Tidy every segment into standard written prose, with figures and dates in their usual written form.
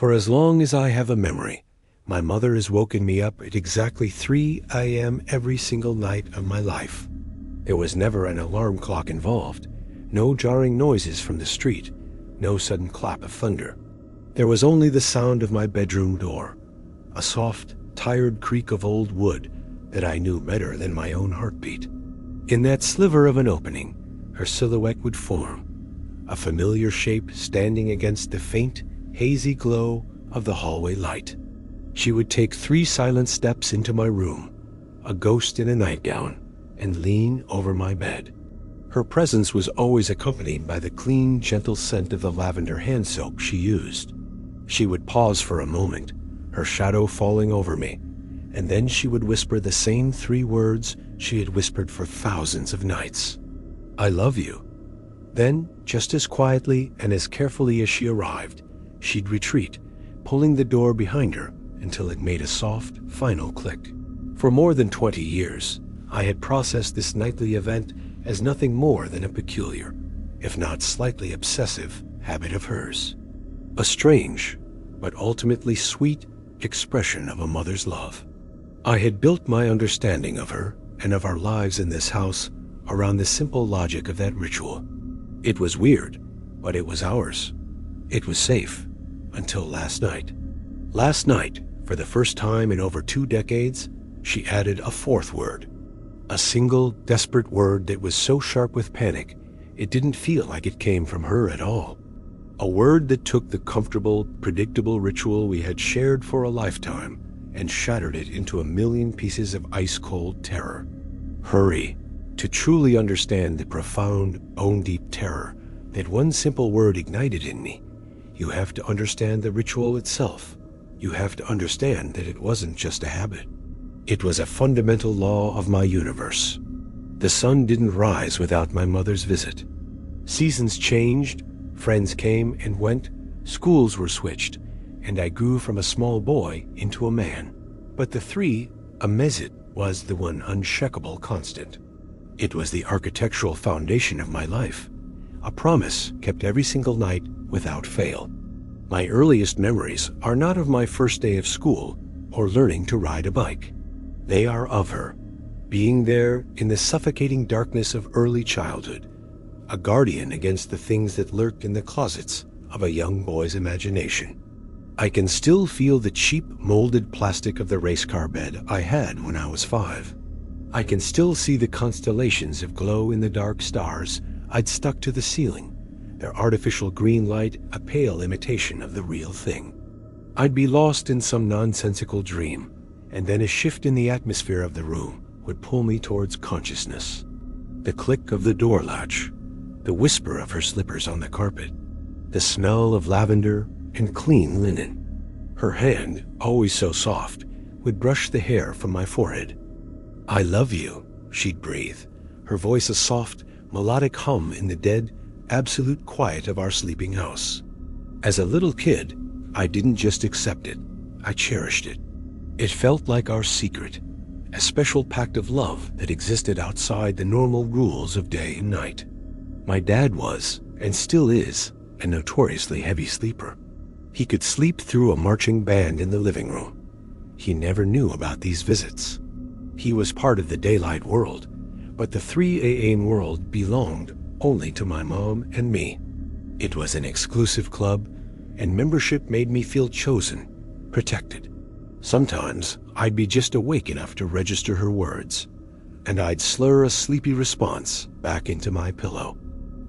For as long as I have a memory, my mother has woken me up at exactly 3 a.m. every single night of my life. There was never an alarm clock involved, no jarring noises from the street, no sudden clap of thunder. There was only the sound of my bedroom door, a soft, tired creak of old wood that I knew better than my own heartbeat. In that sliver of an opening, her silhouette would form, a familiar shape standing against the faint, hazy glow of the hallway light. She would take 3 silent steps into my room, a ghost in a nightgown, and lean over my bed. Her presence was always accompanied by the clean, gentle scent of the lavender hand soap she used. She would pause for a moment, her shadow falling over me, and then she would whisper the same 3 words she had whispered for thousands of nights. "I love you." Then, just as quietly and as carefully as she arrived, she'd retreat, pulling the door behind her until it made a soft, final click. For more than 20 years, I had processed this nightly event as nothing more than a peculiar, if not slightly obsessive, habit of hers. A strange, but ultimately sweet, expression of a mother's love. I had built my understanding of her and of our lives in this house around the simple logic of that ritual. It was weird, but it was ours. It was safe, until last night. Last night, for the first time in over 2 decades, she added a 4th word. A single, desperate word that was so sharp with panic, it didn't feel like it came from her at all. A word that took the comfortable, predictable ritual we had shared for a lifetime and shattered it into a million pieces of ice-cold terror. Hurry. To truly understand the profound, bone-deep terror that one simple word ignited in me, you have to understand the ritual itself. You have to understand that it wasn't just a habit. It was a fundamental law of my universe. The sun didn't rise without my mother's visit. Seasons changed, friends came and went, schools were switched, and I grew from a small boy into a man. But the 3, a mezit, was the one unshakable constant. It was the architectural foundation of my life, a promise kept every single night without fail. My earliest memories are not of my first day of school or learning to ride a bike. They are of her, being there in the suffocating darkness of early childhood, a guardian against the things that lurked in the closets of a young boy's imagination. I can still feel the cheap molded plastic of the race car bed I had when I was 5. I can still see the constellations of glow-in-the-dark stars I'd stuck to the ceiling, their artificial green light a pale imitation of the real thing. I'd be lost in some nonsensical dream, and then a shift in the atmosphere of the room would pull me towards consciousness. The click of the door latch, the whisper of her slippers on the carpet, the smell of lavender and clean linen. Her hand, always so soft, would brush the hair from my forehead. "I love you," she'd breathe, her voice a soft, melodic hum in the dead, absolute quiet of our sleeping house. As a little kid, I didn't just accept it, I cherished it. It felt like our secret, a special pact of love that existed outside the normal rules of day and night. My dad was, and still is, a notoriously heavy sleeper. He could sleep through a marching band in the living room. He never knew about these visits. He was part of the daylight world, but the 3 a.m. world belonged only to my mom and me. It was an exclusive club, and membership made me feel chosen, protected. Sometimes I'd be just awake enough to register her words, and I'd slur a sleepy response back into my pillow.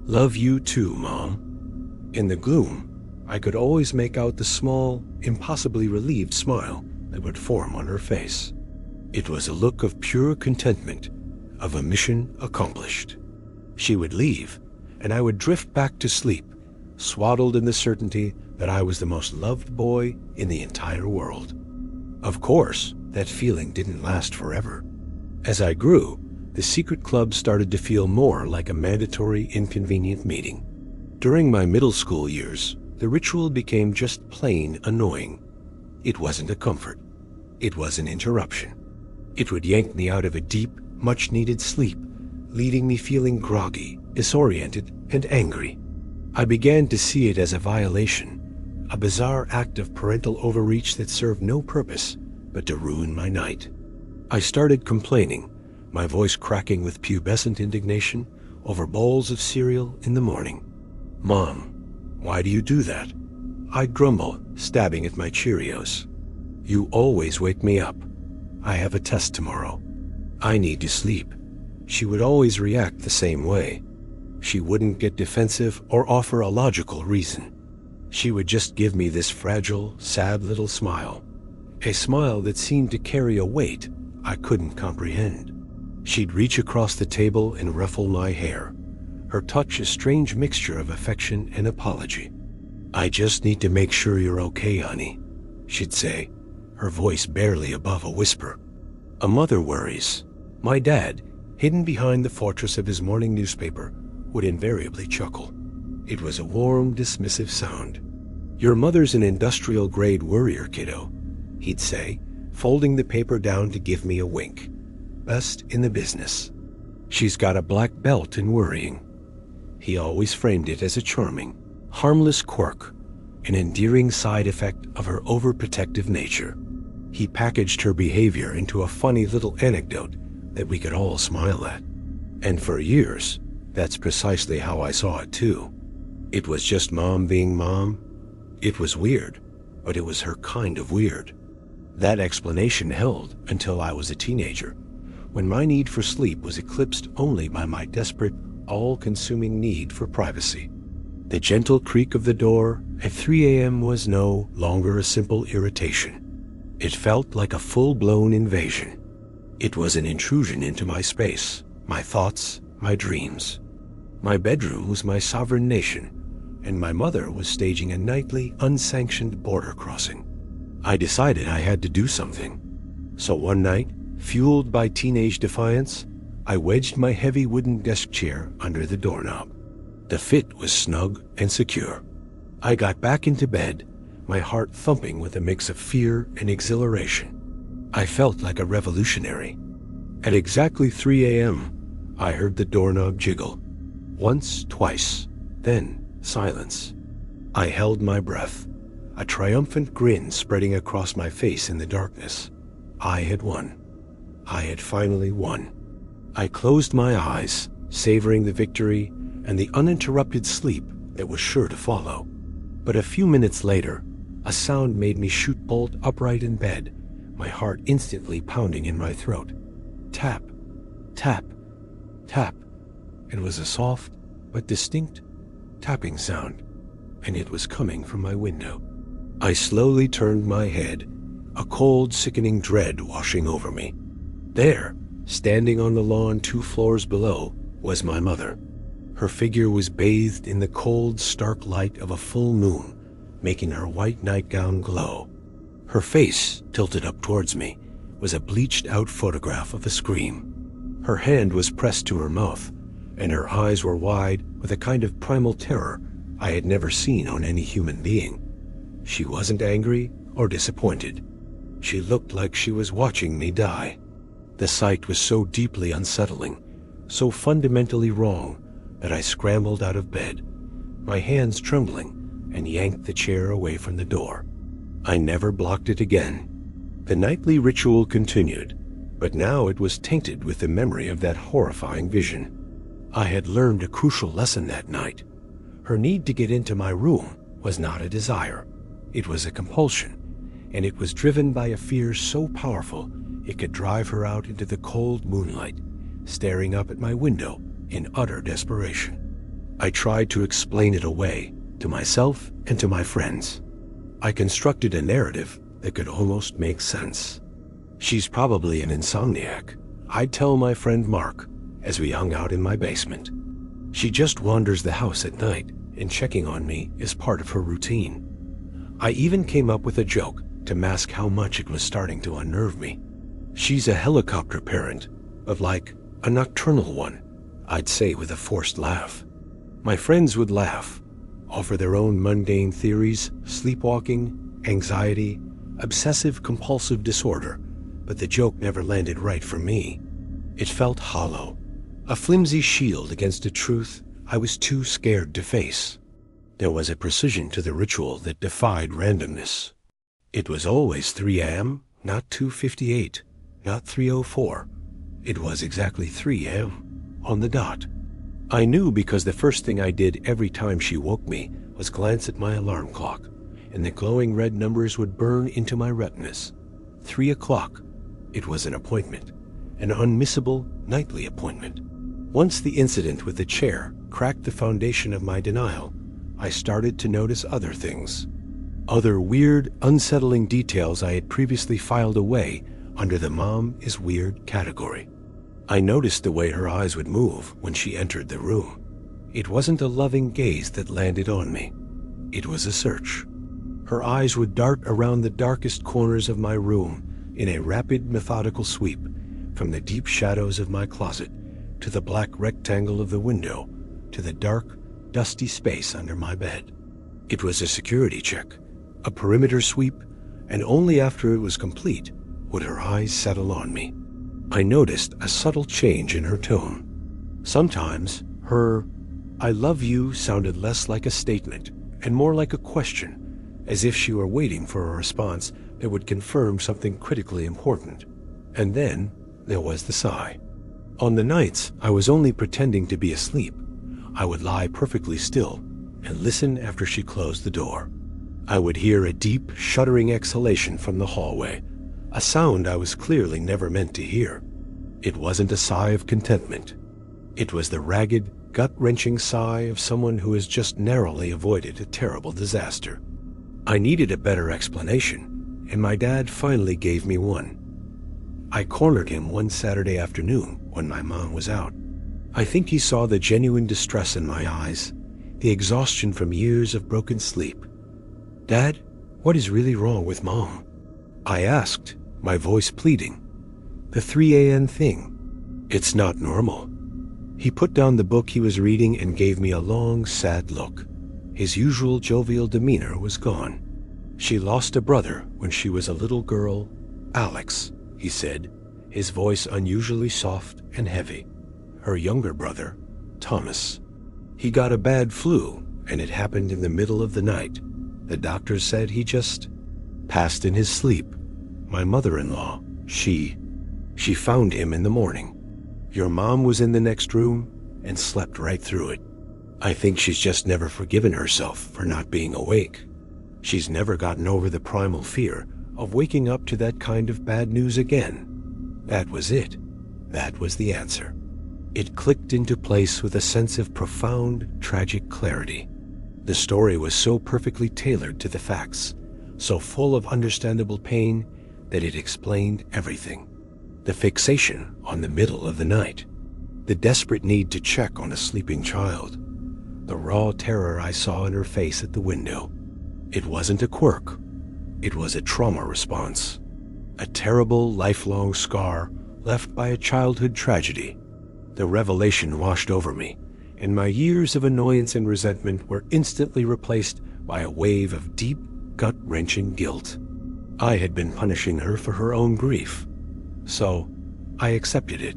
"Love you too, Mom." In the gloom, I could always make out the small, impossibly relieved smile that would form on her face. It was a look of pure contentment, of a mission accomplished. She would leave, and I would drift back to sleep, swaddled in the certainty that I was the most loved boy in the entire world. Of course, that feeling didn't last forever. As I grew, the secret club started to feel more like a mandatory, inconvenient meeting. During my middle school years, the ritual became just plain annoying. It wasn't a comfort. It was an interruption. It would yank me out of a deep, much-needed sleep, leaving me feeling groggy, disoriented, and angry. I began to see it as a violation, a bizarre act of parental overreach that served no purpose but to ruin my night. I started complaining, my voice cracking with pubescent indignation over bowls of cereal in the morning. "Mom, why do you do that?" I'd grumble, stabbing at my Cheerios. "You always wake me up. I have a test tomorrow. I need to sleep." She would always react the same way. She wouldn't get defensive or offer a logical reason. She would just give me this fragile, sad little smile. A smile that seemed to carry a weight I couldn't comprehend. She'd reach across the table and ruffle my hair, her touch a strange mixture of affection and apology. "I just need to make sure you're okay, honey," she'd say, her voice barely above a whisper. A mother worries. My dad, hidden behind the fortress of his morning newspaper, would invariably chuckle. It was a warm, dismissive sound. "Your mother's an industrial-grade worrier, kiddo," he'd say, folding the paper down to give me a wink. "Best in the business. She's got a black belt in worrying." He always framed it as a charming, harmless quirk, an endearing side effect of her overprotective nature. He packaged her behavior into a funny little anecdote that we could all smile at. And for years, that's precisely how I saw it too. It was just Mom being Mom. It was weird, but it was her kind of weird. That explanation held until I was a teenager, when my need for sleep was eclipsed only by my desperate, all-consuming need for privacy. The gentle creak of the door at 3 a.m. was no longer a simple irritation. It felt like a full-blown invasion. It was an intrusion into my space, my thoughts, my dreams. My bedroom was my sovereign nation, and my mother was staging a nightly, unsanctioned border crossing. I decided I had to do something. So one night, fueled by teenage defiance, I wedged my heavy wooden desk chair under the doorknob. The fit was snug and secure. I got back into bed, my heart thumping with a mix of fear and exhilaration. I felt like a revolutionary. At exactly 3 a.m., I heard the doorknob jiggle. Once, twice, then silence. I held my breath, a triumphant grin spreading across my face in the darkness. I had won. I had finally won. I closed my eyes, savoring the victory and the uninterrupted sleep that was sure to follow. But a few minutes later, a sound made me shoot bolt upright in bed, my heart instantly pounding in my throat. Tap, tap, tap. It was a soft but distinct tapping sound, and it was coming from my window. I slowly turned my head, a cold, sickening dread washing over me. There, standing on the lawn 2 floors below, was my mother. Her figure was bathed in the cold, stark light of a full moon, making her white nightgown glow. Her face, tilted up towards me, was a bleached-out photograph of a scream. Her hand was pressed to her mouth, and her eyes were wide with a kind of primal terror I had never seen on any human being. She wasn't angry or disappointed. She looked like she was watching me die. The sight was so deeply unsettling, so fundamentally wrong, that I scrambled out of bed, my hands trembling, and yanked the chair away from the door. I never blocked it again. The nightly ritual continued, but now it was tainted with the memory of that horrifying vision. I had learned a crucial lesson that night. Her need to get into my room was not a desire. It was a compulsion, and it was driven by a fear so powerful it could drive her out into the cold moonlight, staring up at my window in utter desperation. I tried to explain it away, to myself and to my friends. I constructed a narrative that could almost make sense. She's probably an insomniac, I'd tell my friend Mark as we hung out in my basement. She just wanders the house at night, and checking on me is part of her routine. I even came up with a joke to mask how much it was starting to unnerve me. She's a helicopter parent, but like a nocturnal one, I'd say with a forced laugh. My friends would laugh, offer their own mundane theories, sleepwalking, anxiety, obsessive-compulsive disorder, but the joke never landed right for me. It felt hollow, a flimsy shield against a truth I was too scared to face. There was a precision to the ritual that defied randomness. It was always 3 a.m., not 2:58, not 3:04. It was exactly 3 a.m., on the dot. I knew because the first thing I did every time she woke me was glance at my alarm clock, and the glowing red numbers would burn into my retinas. 3 o'clock. It was an appointment, an unmissable nightly appointment. Once the incident with the chair cracked the foundation of my denial, I started to notice other things. Other weird, unsettling details I had previously filed away under the mom is weird category. I noticed the way her eyes would move when she entered the room. It wasn't a loving gaze that landed on me. It was a search. Her eyes would dart around the darkest corners of my room in a rapid, methodical sweep, from the deep shadows of my closet to the black rectangle of the window to the dark, dusty space under my bed. It was a security check, a perimeter sweep, and only after it was complete would her eyes settle on me. I noticed a subtle change in her tone. Sometimes her "I love you" sounded less like a statement and more like a question, as if she were waiting for a response that would confirm something critically important. And then there was the sigh. On the nights I was only pretending to be asleep, I would lie perfectly still and listen after she closed the door. I would hear a deep, shuddering exhalation from the hallway, a sound I was clearly never meant to hear. It wasn't a sigh of contentment. It was the ragged, gut-wrenching sigh of someone who has just narrowly avoided a terrible disaster. I needed a better explanation, and my dad finally gave me one. I cornered him one Saturday afternoon when my mom was out. I think he saw the genuine distress in my eyes, the exhaustion from years of broken sleep. "Dad, what is really wrong with Mom?" I asked, my voice pleading. "The 3 a.m. thing. It's not normal." He put down the book he was reading and gave me a long, sad look. His usual jovial demeanor was gone. "She lost a brother when she was a little girl, Alex," he said, his voice unusually soft and heavy. "Her younger brother, Thomas. He got a bad flu, and it happened in the middle of the night. The doctors said he just passed in his sleep. My mother-in-law, she found him in the morning. Your mom was in the next room and slept right through it. I think she's just never forgiven herself for not being awake. She's never gotten over the primal fear of waking up to that kind of bad news again." That was it. That was the answer. It clicked into place with a sense of profound, tragic clarity. The story was so perfectly tailored to the facts, so full of understandable pain, that it explained everything. The fixation on the middle of the night, the desperate need to check on a sleeping child, the raw terror I saw in her face at the window. It wasn't a quirk. It was a trauma response, a terrible, lifelong scar left by a childhood tragedy. The revelation washed over me, and my years of annoyance and resentment were instantly replaced by a wave of deep, gut-wrenching guilt. I had been punishing her for her own grief, so I accepted it.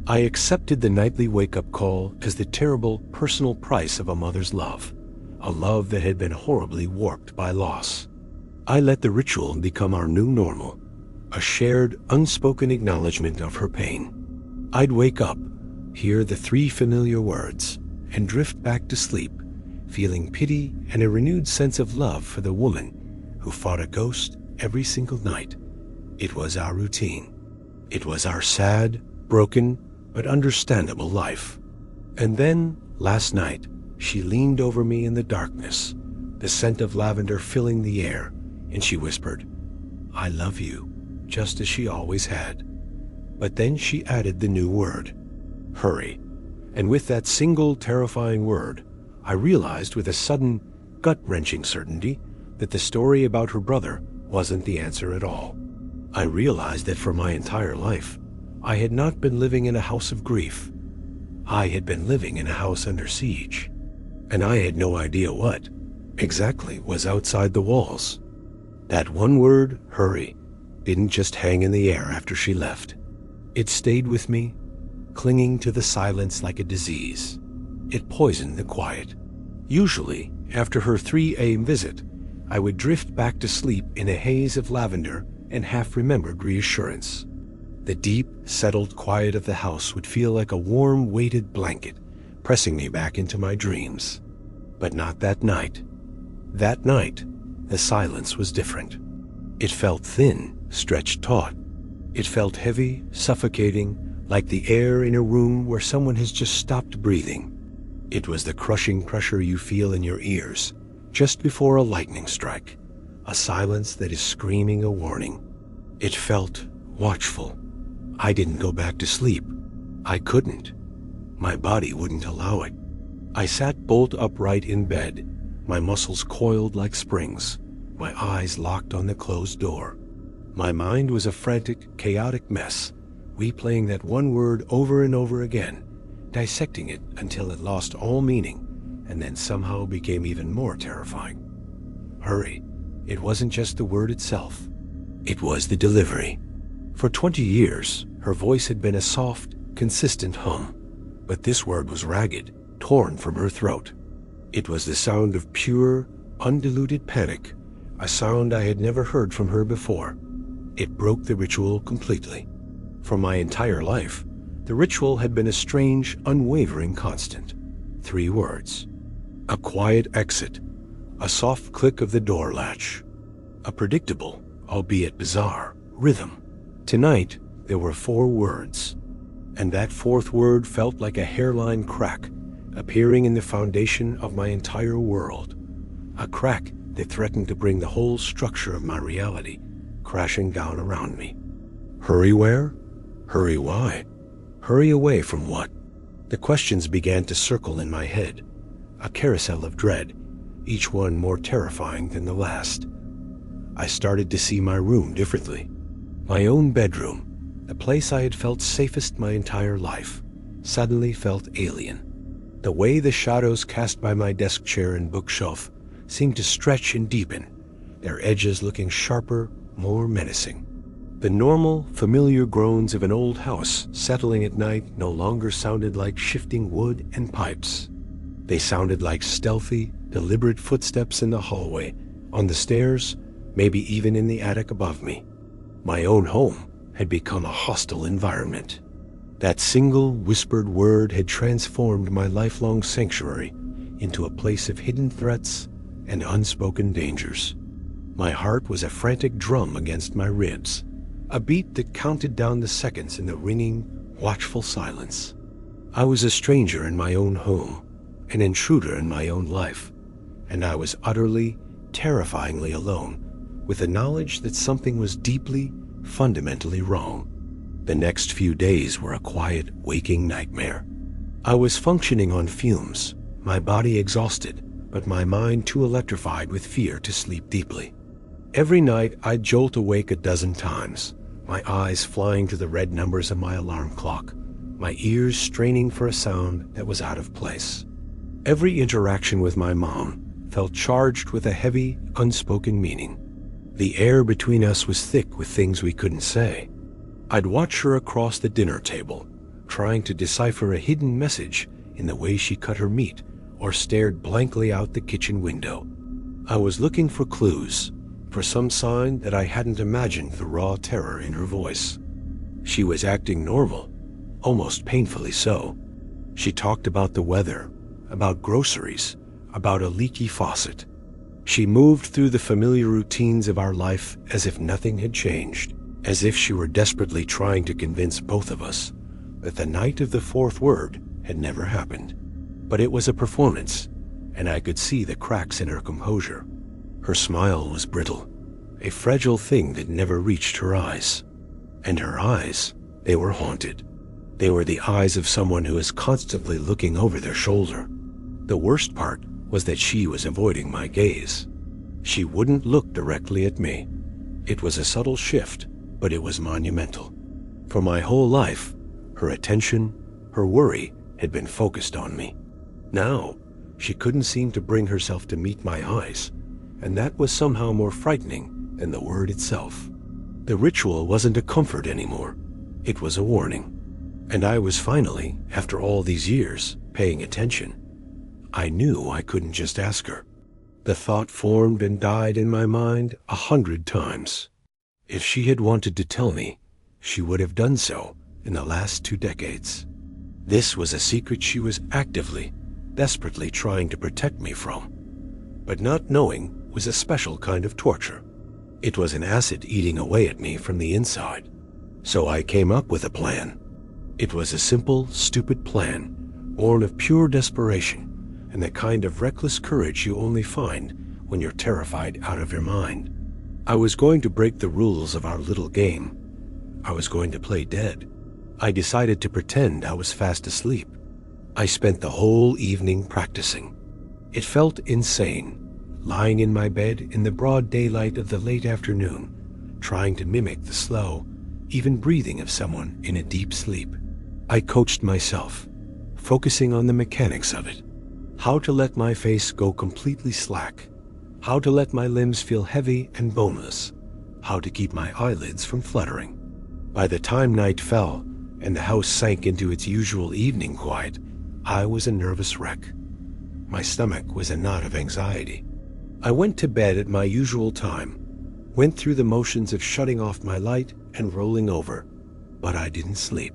I accepted the nightly wake-up call as the terrible personal price of a mother's love, a love that had been horribly warped by loss. I let the ritual become our new normal, a shared, unspoken acknowledgement of her pain. I'd wake up, hear the 3 familiar words, and drift back to sleep, feeling pity and a renewed sense of love for the woman who fought a ghost every single night. It was our routine. It was our sad, broken, but understandable life. And then, last night, she leaned over me in the darkness, the scent of lavender filling the air, and she whispered, "I love you," just as she always had. But then she added the new word, hurry. And with that single terrifying word, I realized with a sudden, gut-wrenching certainty that the story about her brother wasn't the answer at all. I realized that for my entire life, I had not been living in a house of grief. I had been living in a house under siege, and I had no idea what exactly was outside the walls. That one word, hurry, didn't just hang in the air after she left. It stayed with me, clinging to the silence like a disease. It poisoned the quiet. Usually, after her 3 a.m. visit, I would drift back to sleep in a haze of lavender and half-remembered reassurance. The deep, settled quiet of the house would feel like a warm, weighted blanket, pressing me back into my dreams. But not that night. That night, the silence was different. It felt thin, stretched taut. It felt heavy, suffocating, like the air in a room where someone has just stopped breathing. It was the crushing pressure you feel in your ears just before a lightning strike, a silence that is screaming a warning. It felt watchful. I didn't go back to sleep. I couldn't. My body wouldn't allow it. I sat bolt upright in bed, my muscles coiled like springs, my eyes locked on the closed door. My mind was a frantic, chaotic mess, replaying that one word over and over again, dissecting it until it lost all meaning, and then somehow became even more terrifying. Hurry. It wasn't just the word itself. It was the delivery. For 20 years, her voice had been a soft, consistent hum, but this word was ragged, torn from her throat. It was the sound of pure, undiluted panic, a sound I had never heard from her before. It broke the ritual completely. For my entire life, the ritual had been a strange, unwavering constant. 3 words. A quiet exit, a soft click of the door latch, a predictable, albeit bizarre, rhythm. Tonight, there were 4 words, and that 4th word felt like a hairline crack, appearing in the foundation of my entire world. A crack that threatened to bring the whole structure of my reality crashing down around me. Hurry where? Hurry why? Hurry away from what? The questions began to circle in my head, a carousel of dread, each one more terrifying than the last. I started to see my room differently. My own bedroom, the place I had felt safest my entire life, suddenly felt alien. The way the shadows cast by my desk chair and bookshelf seemed to stretch and deepen, their edges looking sharper, more menacing. The normal, familiar groans of an old house settling at night no longer sounded like shifting wood and pipes. They sounded like stealthy, deliberate footsteps in the hallway, on the stairs, maybe even in the attic above me. My own home had become a hostile environment. That single whispered word had transformed my lifelong sanctuary into a place of hidden threats and unspoken dangers. My heart was a frantic drum against my ribs, a beat that counted down the seconds in the ringing, watchful silence. I was a stranger in my own home, an intruder in my own life, and I was utterly, terrifyingly alone, with the knowledge that something was deeply, fundamentally wrong. The next few days were a quiet, waking nightmare. I was functioning on fumes, my body exhausted, but my mind too electrified with fear to sleep deeply. Every night I'd jolt awake a dozen times, my eyes flying to the red numbers of my alarm clock, my ears straining for a sound that was out of place. Every interaction with my mom felt charged with a heavy, unspoken meaning. The air between us was thick with things we couldn't say. I'd watch her across the dinner table, trying to decipher a hidden message in the way she cut her meat or stared blankly out the kitchen window. I was looking for clues, for some sign that I hadn't imagined the raw terror in her voice. She was acting normal, almost painfully so. She talked about the weather, about groceries, about a leaky faucet. She moved through the familiar routines of our life as if nothing had changed, as if she were desperately trying to convince both of us that the night of the 4th word had never happened. But it was a performance, and I could see the cracks in her composure. Her smile was brittle, a fragile thing that never reached her eyes. And her eyes, they were haunted. They were the eyes of someone who is constantly looking over their shoulder. The worst part was that she was avoiding my gaze. She wouldn't look directly at me. It was a subtle shift, but it was monumental. For my whole life, her attention, her worry had been focused on me. Now, she couldn't seem to bring herself to meet my eyes, and that was somehow more frightening than the word itself. The ritual wasn't a comfort anymore. It was a warning. And I was finally, after all these years, paying attention. I knew I couldn't just ask her. The thought formed and died in my mind 100 times. If she had wanted to tell me, she would have done so in the last 2 decades. This was a secret she was actively, desperately trying to protect me from. But not knowing was a special kind of torture. It was an acid eating away at me from the inside. So I came up with a plan. It was a simple, stupid plan, born of pure desperation and the kind of reckless courage you only find when you're terrified out of your mind. I was going to break the rules of our little game. I was going to play dead. I decided to pretend I was fast asleep. I spent the whole evening practicing. It felt insane, lying in my bed in the broad daylight of the late afternoon, trying to mimic the slow, even breathing of someone in a deep sleep. I coached myself, focusing on the mechanics of it. How to let my face go completely slack. How to let my limbs feel heavy and boneless. How to keep my eyelids from fluttering. By the time night fell and the house sank into its usual evening quiet, I was a nervous wreck. My stomach was a knot of anxiety. I went to bed at my usual time, went through the motions of shutting off my light and rolling over, but I didn't sleep.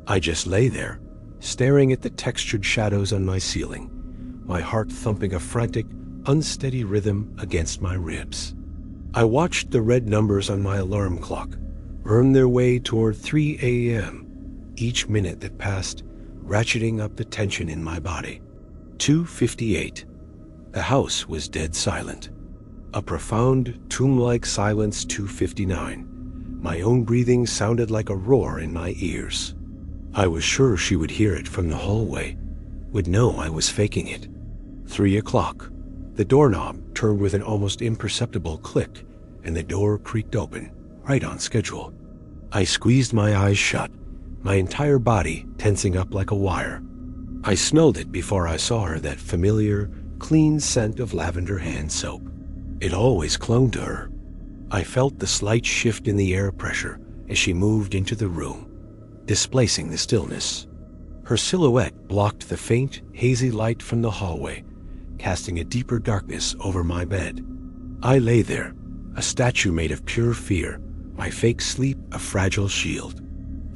I just lay there, staring at the textured shadows on my ceiling, my heart thumping a frantic, unsteady rhythm against my ribs. I watched the red numbers on my alarm clock earn their way toward 3 a.m., each minute that passed ratcheting up the tension in my body. 2:58. The house was dead silent. A profound, tomb-like silence. 2:59. My own breathing sounded like a roar in my ears. I was sure she would hear it from the hallway, would know I was faking it. 3 o'clock. The doorknob turned with an almost imperceptible click, and the door creaked open, right on schedule. I squeezed my eyes shut, my entire body tensing up like a wire. I smelled it before I saw her, that familiar, clean scent of lavender hand soap. It always clung to her. I felt the slight shift in the air pressure as she moved into the room, displacing the stillness. Her silhouette blocked the faint, hazy light from the hallway, casting a deeper darkness over my bed. I lay there, a statue made of pure fear, my fake sleep a fragile shield.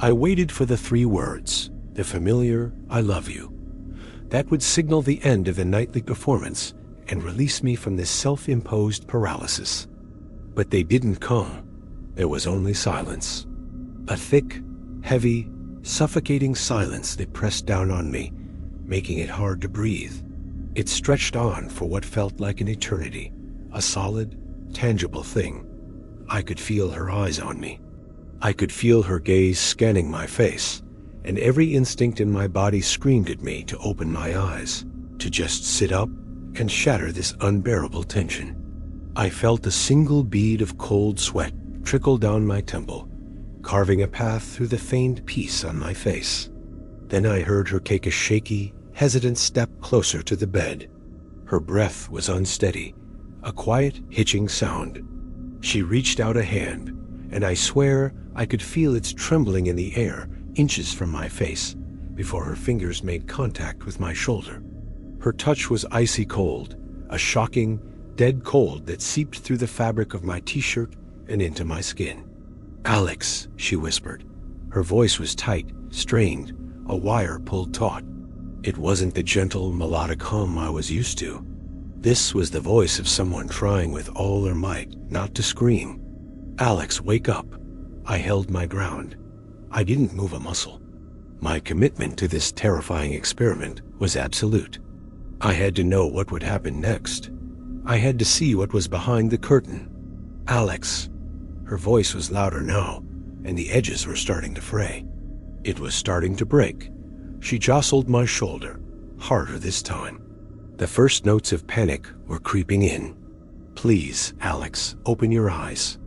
I waited for the 3 words, the familiar "I love you." That would signal the end of the nightly performance and release me from this self-imposed paralysis. But they didn't come. There was only silence. A thick, heavy, suffocating silence that pressed down on me, making it hard to breathe. It stretched on for what felt like an eternity, a solid, tangible thing. I could feel her eyes on me. I could feel her gaze scanning my face, and every instinct in my body screamed at me to open my eyes, to just sit up and shatter this unbearable tension. I felt a single bead of cold sweat trickle down my temple, carving a path through the feigned peace on my face. Then I heard her take a shaky, hesitant step closer to the bed. Her breath was unsteady, a quiet, hitching sound. She reached out a hand, and I swear I could feel its trembling in the air inches from my face before her fingers made contact with my shoulder. Her touch was icy cold, a shocking, dead cold that seeped through the fabric of my t-shirt and into my skin. "Alex," she whispered. Her voice was tight, strained, a wire pulled taut. It wasn't the gentle, melodic hum I was used to. This was the voice of someone trying with all their might not to scream. "Alex, wake up." I held my ground. I didn't move a muscle. My commitment to this terrifying experiment was absolute. I had to know what would happen next. I had to see what was behind the curtain. "Alex." Her voice was louder now, and the edges were starting to fray. It was starting to break. She jostled my shoulder, harder this time. The first notes of panic were creeping in. "Please, Alex, open your eyes.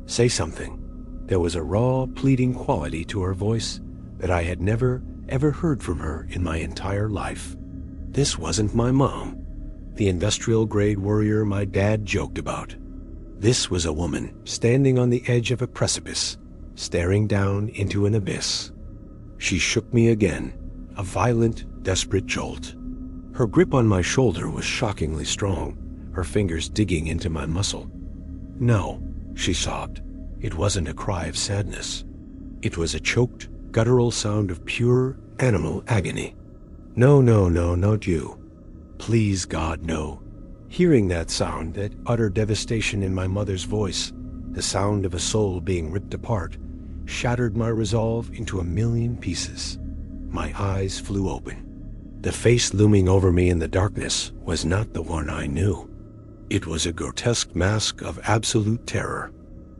Say something." There was a raw, pleading quality to her voice that I had never, ever heard from her in my entire life. This wasn't my mom, the industrial-grade warrior my dad joked about. This was a woman standing on the edge of a precipice, staring down into an abyss. She shook me again, a violent, desperate jolt. Her grip on my shoulder was shockingly strong, her fingers digging into my muscle. "No," she sobbed. It wasn't a cry of sadness. It was a choked, guttural sound of pure animal agony. "No, no, no, not you. Please, God, no." Hearing that sound, that utter devastation in my mother's voice, the sound of a soul being ripped apart, shattered my resolve into a million pieces. My eyes flew open. The face looming over me in the darkness was not the one I knew. It was a grotesque mask of absolute terror.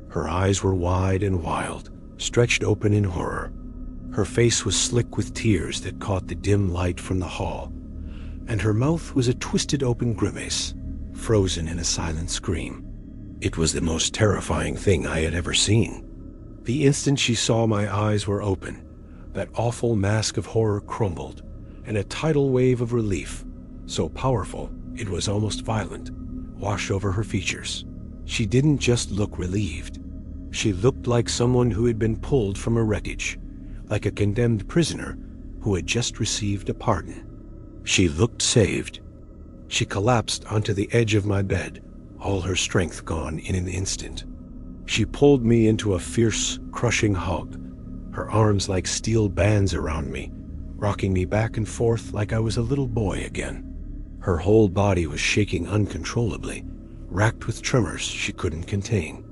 Her eyes were wide and wild, stretched open in horror. Her face was slick with tears that caught the dim light from the hall, and her mouth was a twisted open grimace, frozen in a silent scream. It was the most terrifying thing I had ever seen. The instant she saw my eyes were open, that awful mask of horror crumbled, and a tidal wave of relief, so powerful it was almost violent, washed over her features. She didn't just look relieved. She looked like someone who had been pulled from a wreckage, like a condemned prisoner who had just received a pardon. She looked saved. She collapsed onto the edge of my bed, all her strength gone in an instant. She pulled me into a fierce, crushing hug, her arms like steel bands around me, rocking me back and forth like I was a little boy again. Her whole body was shaking uncontrollably, racked with tremors she couldn't contain.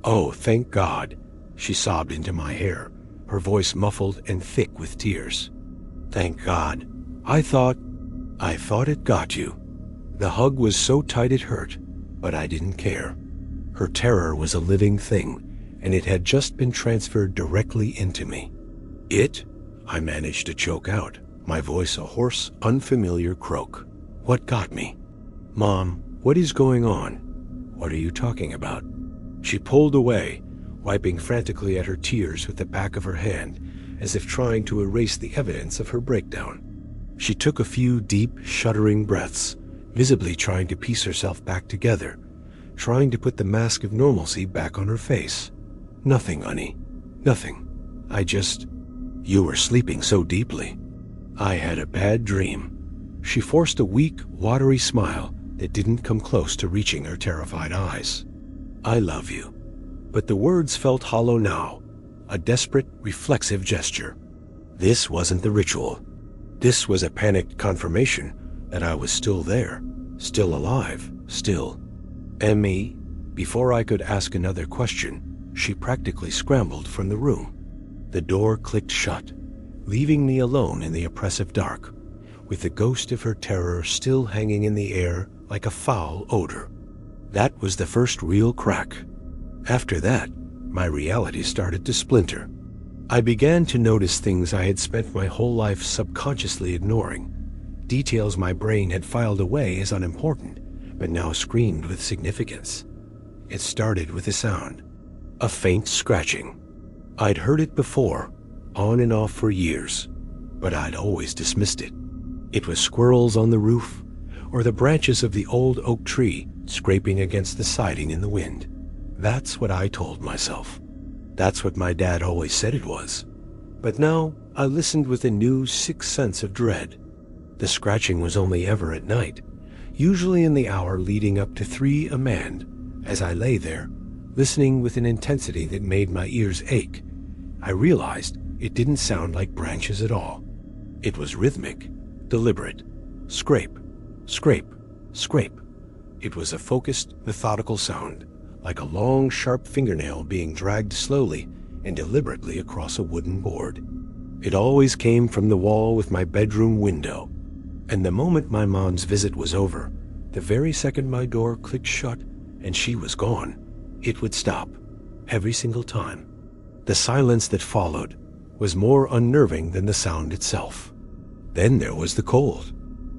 "Oh, thank God," she sobbed into my hair, her voice muffled and thick with tears. "Thank God. I thought it got you." The hug was so tight it hurt, but I didn't care. Her terror was a living thing, and it had just been transferred directly into me. I managed to choke out, my voice a hoarse, unfamiliar croak. "What got me?" "Mom, what is going on? What are you talking about?" She pulled away, wiping frantically at her tears with the back of her hand, as if trying to erase the evidence of her breakdown. She took a few deep, shuddering breaths, visibly trying to piece herself back together, trying to put the mask of normalcy back on her face. "Nothing, honey. Nothing. You were sleeping so deeply. I had a bad dream." She forced a weak, watery smile that didn't come close to reaching her terrified eyes. "I love you." But the words felt hollow now, a desperate, reflexive gesture. This wasn't the ritual. This was a panicked confirmation that I was still there, still alive, still. "Emmy," before I could ask another question, she practically scrambled from the room. The door clicked shut, leaving me alone in the oppressive dark, with the ghost of her terror still hanging in the air like a foul odor. That was the first real crack. After that, my reality started to splinter. I began to notice things I had spent my whole life subconsciously ignoring, details my brain had filed away as unimportant, but now screamed with significance. It started with a sound, a faint scratching. I'd heard it before, on and off for years, but I'd always dismissed it. It was squirrels on the roof, or the branches of the old oak tree scraping against the siding in the wind. That's what I told myself. That's what my dad always said it was. But now I listened with a new sixth sense of dread. The scratching was only ever at night, usually in the hour leading up to 3 a.m, as I lay there, listening with an intensity that made my ears ache. I realized it didn't sound like branches at all. It was rhythmic, deliberate. Scrape, scrape, scrape. It was a focused, methodical sound, like a long, sharp fingernail being dragged slowly and deliberately across a wooden board. It always came from the wall with my bedroom window, and the moment my mom's visit was over, the very second my door clicked shut and she was gone, it would stop, every single time. The silence that followed was more unnerving than the sound itself. Then there was the cold.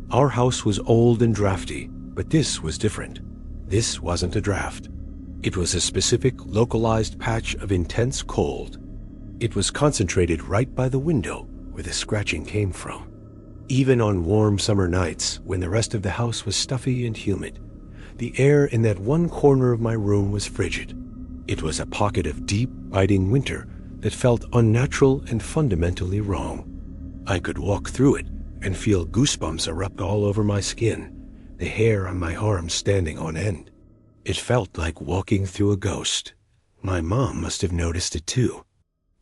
Our house was old and drafty, but this was different. This wasn't a draft. It was a specific, localized patch of intense cold. It was concentrated right by the window where the scratching came from. Even on warm summer nights, when the rest of the house was stuffy and humid, the air in that one corner of my room was frigid. It was a pocket of deep, biting winter that felt unnatural and fundamentally wrong. I could walk through it and feel goosebumps erupt all over my skin, the hair on my arms standing on end. It felt like walking through a ghost. My mom must have noticed it too.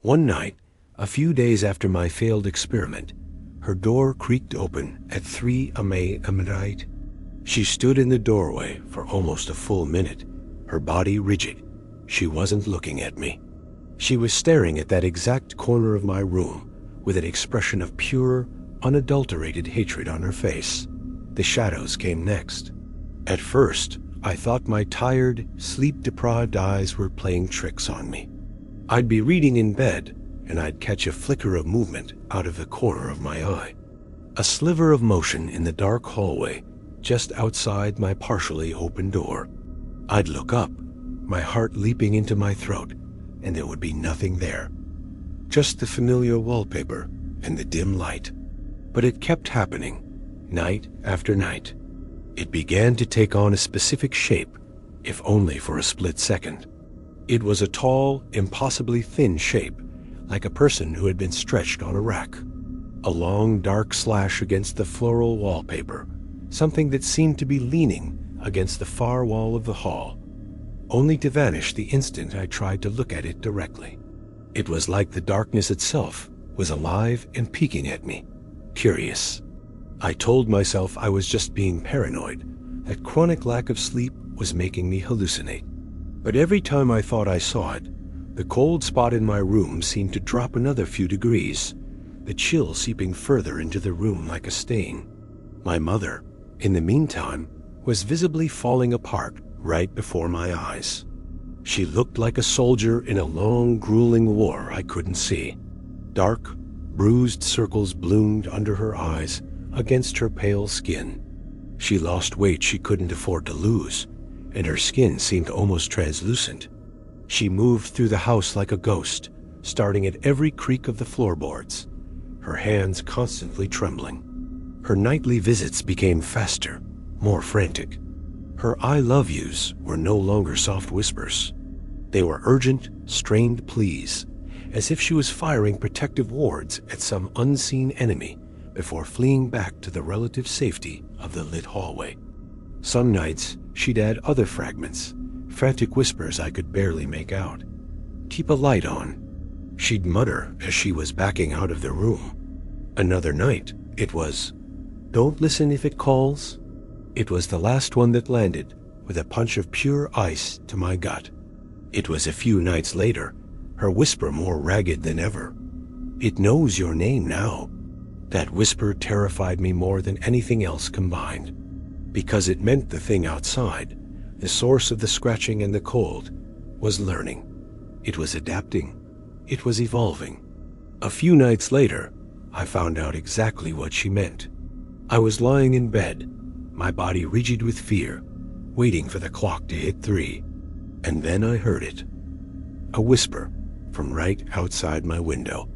One night, a few days after my failed experiment, her door creaked open at 3 a.m. night. She stood in the doorway for almost a full minute, her body rigid. She wasn't looking at me. She was staring at that exact corner of my room with an expression of pure, unadulterated hatred on her face. The shadows came next. At first, I thought my tired, sleep-deprived eyes were playing tricks on me. I'd be reading in bed, and I'd catch a flicker of movement out of the corner of my eye. A sliver of motion in the dark hallway just outside my partially open door. I'd look up, my heart leaping into my throat, and there would be nothing there. Just the familiar wallpaper and the dim light. But it kept happening, night after night. It began to take on a specific shape, if only for a split second. It was a tall, impossibly thin shape, like a person who had been stretched on a rack. A long, dark slash against the floral wallpaper, something that seemed to be leaning against the far wall of the hall, only to vanish the instant I tried to look at it directly. It was like the darkness itself was alive and peeking at me, curious. I told myself I was just being paranoid, that chronic lack of sleep was making me hallucinate. But every time I thought I saw it, the cold spot in my room seemed to drop another few degrees, the chill seeping further into the room like a stain. My mother, in the meantime, was visibly falling apart right before my eyes. She looked like a soldier in a long, grueling war I couldn't see. Dark, bruised circles bloomed under her eyes against her pale skin. She lost weight she couldn't afford to lose, and her skin seemed almost translucent. She moved through the house like a ghost, starting at every creak of the floorboards, her hands constantly trembling. Her nightly visits became faster, more frantic. Her I love yous were no longer soft whispers. They were urgent, strained pleas, as if she was firing protective wards at some unseen enemy before fleeing back to the relative safety of the lit hallway. Some nights, she'd add other fragments, frantic whispers I could barely make out. "Keep a light on," she'd mutter as she was backing out of the room. Another night, it was, "Don't listen if it calls." It was the last one that landed with a punch of pure ice to my gut. It was a few nights later, her whisper more ragged than ever. "It knows your name now." That whisper terrified me more than anything else combined, because it meant the thing outside, the source of the scratching and the cold, was learning. It was adapting. It was evolving. A few nights later, I found out exactly what she meant. I was lying in bed, my body rigid with fear, waiting for the clock to hit 3. And then I heard it. A whisper from right outside my window.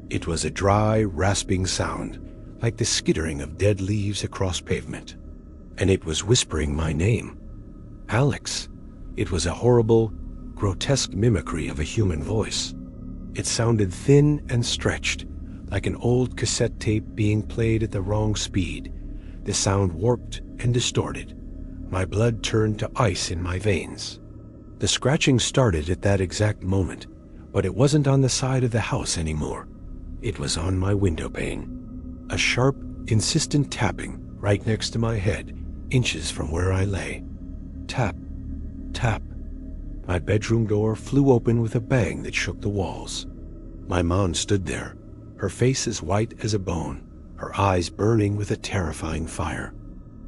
It was a dry, rasping sound, like the skittering of dead leaves across pavement. And it was whispering my name. Alex. It was a horrible, grotesque mimicry of a human voice. It sounded thin and stretched, like an old cassette tape being played at the wrong speed. The sound warped and distorted. My blood turned to ice in my veins. The scratching started at that exact moment, but it wasn't on the side of the house anymore. It was on my window pane. A sharp, insistent tapping right next to my head, inches from where I lay. Tap, tap. My bedroom door flew open with a bang that shook the walls. My mom stood there, her face as white as a bone, her eyes burning with a terrifying fire.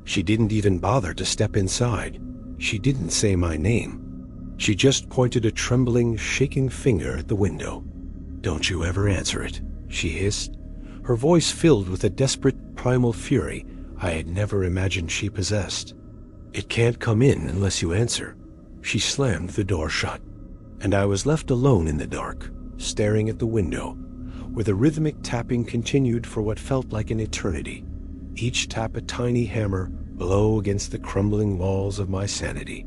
She didn't even bother to step inside. She didn't say my name. She just pointed a trembling, shaking finger at the window. "Don't you ever answer it," she hissed, her voice filled with a desperate, primal fury I had never imagined she possessed. "It can't come in unless you answer." She slammed the door shut, and I was left alone in the dark, staring at the window, where the rhythmic tapping continued for what felt like an eternity, each tap a tiny hammer below against the crumbling walls of my sanity.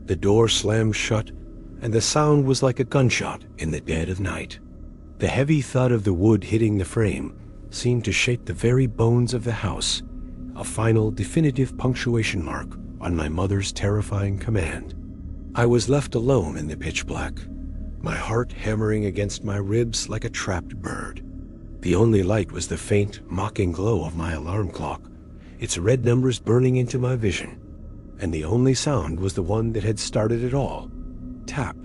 The door slammed shut, and the sound was like a gunshot in the dead of night. The heavy thud of the wood hitting the frame seemed to shake the very bones of the house, a final definitive punctuation mark on my mother's terrifying command. I was left alone in the pitch black, my heart hammering against my ribs like a trapped bird. The only light was the faint, mocking glow of my alarm clock, its red numbers burning into my vision. And the only sound was the one that had started it all. Tap,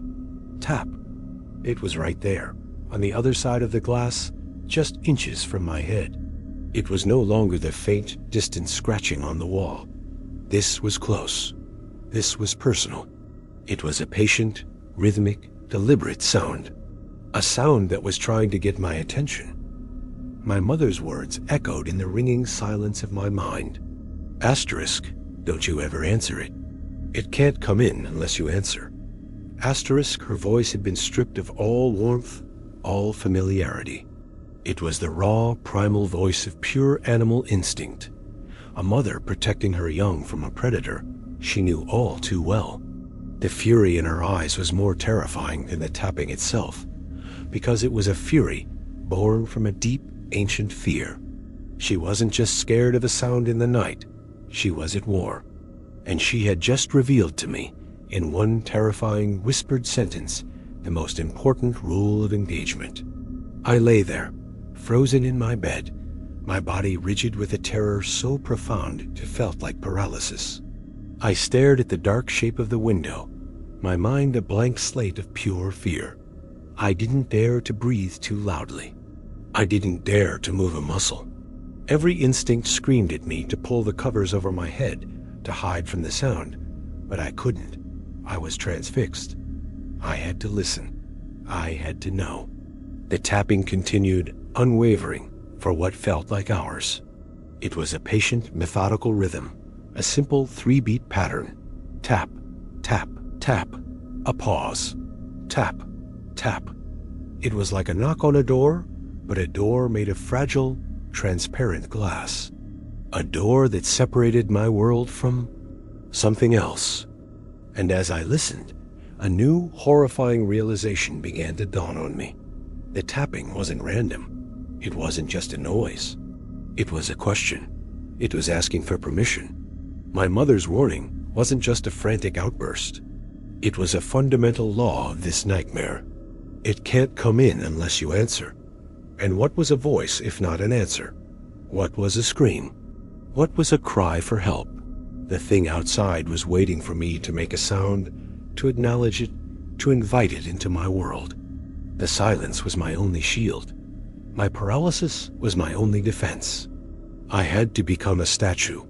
tap. It was right there, on the other side of the glass, just inches from my head. It was no longer the faint, distant scratching on the wall. This was close. This was personal. It was a patient, rhythmic, deliberate sound. A sound that was trying to get my attention. My mother's words echoed in the ringing silence of my mind. Asterisk, don't you ever answer it. It can't come in unless you answer. Asterisk, her voice had been stripped of all warmth, all familiarity. It was the raw, primal voice of pure animal instinct. A mother protecting her young from a predator she knew all too well. The fury in her eyes was more terrifying than the tapping itself, because it was a fury born from a deep, ancient fear. She wasn't just scared of a sound in the night, she was at war. And she had just revealed to me, in one terrifying whispered sentence, the most important rule of engagement. I lay there, frozen in my bed, my body rigid with a terror so profound it felt like paralysis. I stared at the dark shape of the window, my mind a blank slate of pure fear. I didn't dare to breathe too loudly. I didn't dare to move a muscle. Every instinct screamed at me to pull the covers over my head to hide from the sound, but I couldn't. I was transfixed. I had to listen. I had to know. The tapping continued, unwavering, for what felt like hours. It was a patient, methodical rhythm, a simple 3-beat pattern. Tap, tap, tap, a pause. Tap, tap. It was like a knock on a door, but a door made of fragile, transparent glass. A door that separated my world from something else. And as I listened, a new, horrifying realization began to dawn on me. The tapping wasn't random. It wasn't just a noise. It was a question. It was asking for permission. My mother's warning wasn't just a frantic outburst. It was a fundamental law of this nightmare. It can't come in unless you answer. And what was a voice if not an answer? What was a scream? What was a cry for help? The thing outside was waiting for me to make a sound, to acknowledge it, to invite it into my world. The silence was my only shield. My paralysis was my only defense. I had to become a statue.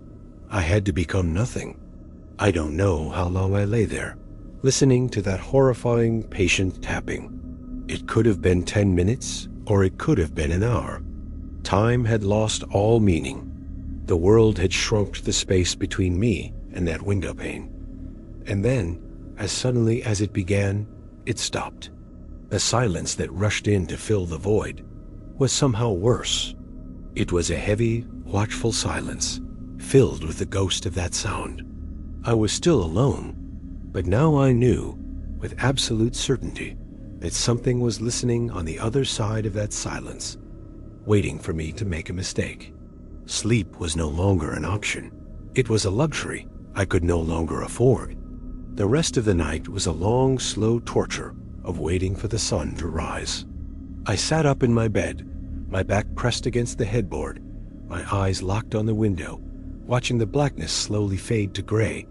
I had to become nothing. I don't know how long I lay there, listening to that horrifying, patient tapping. It could have been 10 minutes, or it could have been an hour. Time had lost all meaning. The world had shrunk to the space between me and that window pane. And then, as suddenly as it began, it stopped. The silence that rushed in to fill the void was somehow worse. It was a heavy, watchful silence, filled with the ghost of that sound. I was still alone, but now I knew, with absolute certainty, that something was listening on the other side of that silence, waiting for me to make a mistake. Sleep was no longer an option. It was a luxury I could no longer afford. The rest of the night was a long, slow torture of waiting for the sun to rise. I sat up in my bed, my back pressed against the headboard, my eyes locked on the window, watching the blackness slowly fade to gray,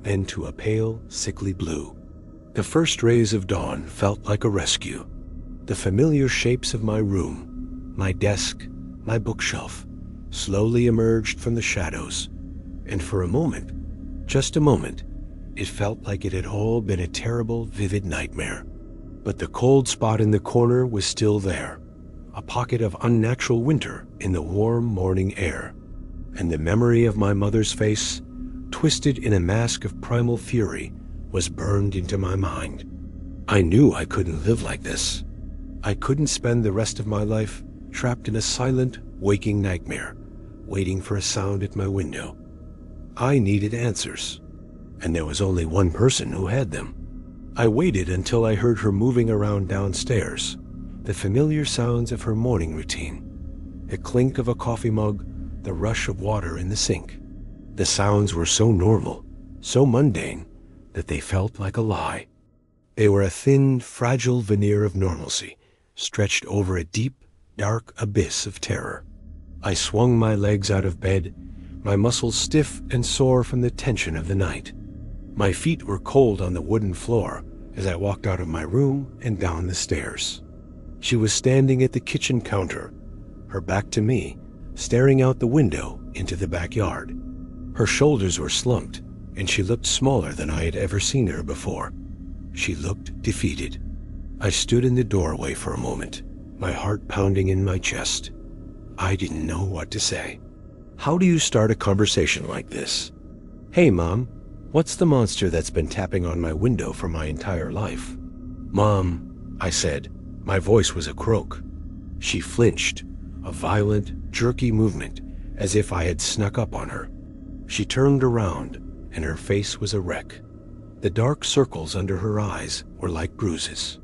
then to a pale, sickly blue. The first rays of dawn felt like a rescue. The familiar shapes of my room, my desk, my bookshelf, slowly emerged from the shadows, and for a moment, just a moment, it felt like it had all been a terrible, vivid nightmare. But the cold spot in the corner was still there, a pocket of unnatural winter in the warm morning air, and the memory of my mother's face, twisted in a mask of primal fury, was burned into my mind. I knew I couldn't live like this. I couldn't spend the rest of my life trapped in a silent, waking nightmare, waiting for a sound at my window. I needed answers, and there was only one person who had them. I waited until I heard her moving around downstairs, the familiar sounds of her morning routine, the clink of a coffee mug, the rush of water in the sink. The sounds were so normal, so mundane, that they felt like a lie. They were a thin, fragile veneer of normalcy, stretched over a deep, dark abyss of terror. I swung my legs out of bed, my muscles stiff and sore from the tension of the night. My feet were cold on the wooden floor as I walked out of my room and down the stairs. She was standing at the kitchen counter, her back to me, staring out the window into the backyard. Her shoulders were slumped, and she looked smaller than I had ever seen her before. She looked defeated. I stood in the doorway for a moment, my heart pounding in my chest. I didn't know what to say. How do you start a conversation like this? "Hey, Mom, what's the monster that's been tapping on my window for my entire life?" "Mom," I said. My voice was a croak. She flinched, a violent, jerky movement, as if I had snuck up on her. She turned around, and her face was a wreck. The dark circles under her eyes were like bruises.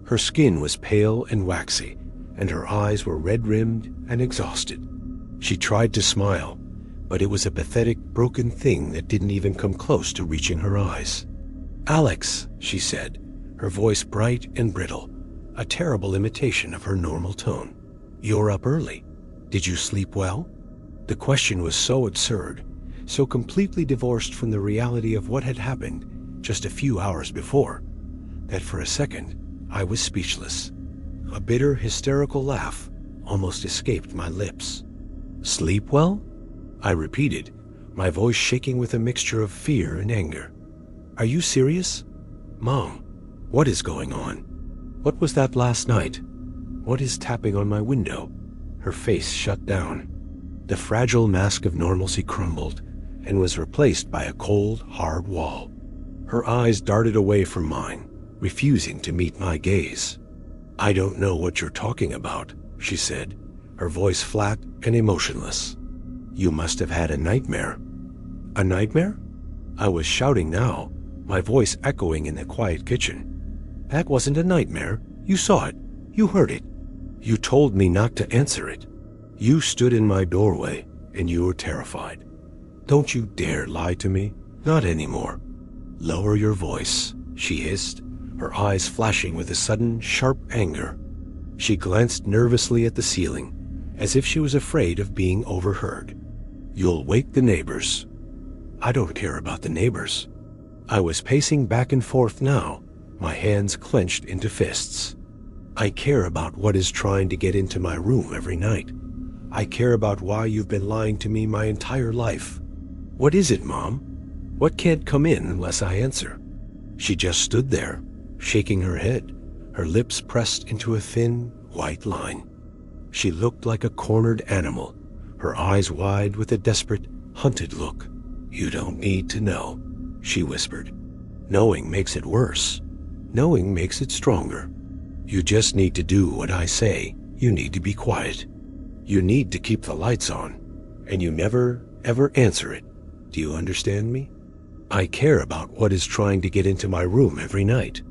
Her skin was pale and waxy, and her eyes were red-rimmed and exhausted. She tried to smile, but it was a pathetic, broken thing that didn't even come close to reaching her eyes. "Alex," she said, her voice bright and brittle, a terrible imitation of her normal tone. "You're up early. Did you sleep well?" The question was so absurd, so completely divorced from the reality of what had happened just a few hours before, that for a second I was speechless. A bitter, hysterical laugh almost escaped my lips. "Sleep well?" I repeated, my voice shaking with a mixture of fear and anger. "Are you serious? Mom, what is going on? What was that last night? What is tapping on my window?" Her face shut down. The fragile mask of normalcy crumbled and was replaced by a cold, hard wall. Her eyes darted away from mine, refusing to meet my gaze. "I don't know what you're talking about," she said, her voice flat and emotionless. "You must have had a nightmare." "A nightmare?" I was shouting now, my voice echoing in the quiet kitchen. "That wasn't a nightmare. You saw it. You heard it. You told me not to answer it. You stood in my doorway, and you were terrified. Don't you dare lie to me. Not anymore." "Lower your voice," she hissed, her eyes flashing with a sudden, sharp anger. She glanced nervously at the ceiling, as if she was afraid of being overheard. "You'll wake the neighbors." "I don't care about the neighbors." I was pacing back and forth now, my hands clenched into fists. "I care about what is trying to get into my room every night. I care about why you've been lying to me my entire life. What is it, Mom? What can't come in unless I answer?" She just stood there, shaking her head, her lips pressed into a thin, white line. She looked like a cornered animal, her eyes wide with a desperate, hunted look. "You don't need to know," she whispered. "Knowing makes it worse. Knowing makes it stronger. You just need to do what I say. You need to be quiet. You need to keep the lights on, and you never, ever answer it. Do you understand me? I care about what is trying to get into my room every night.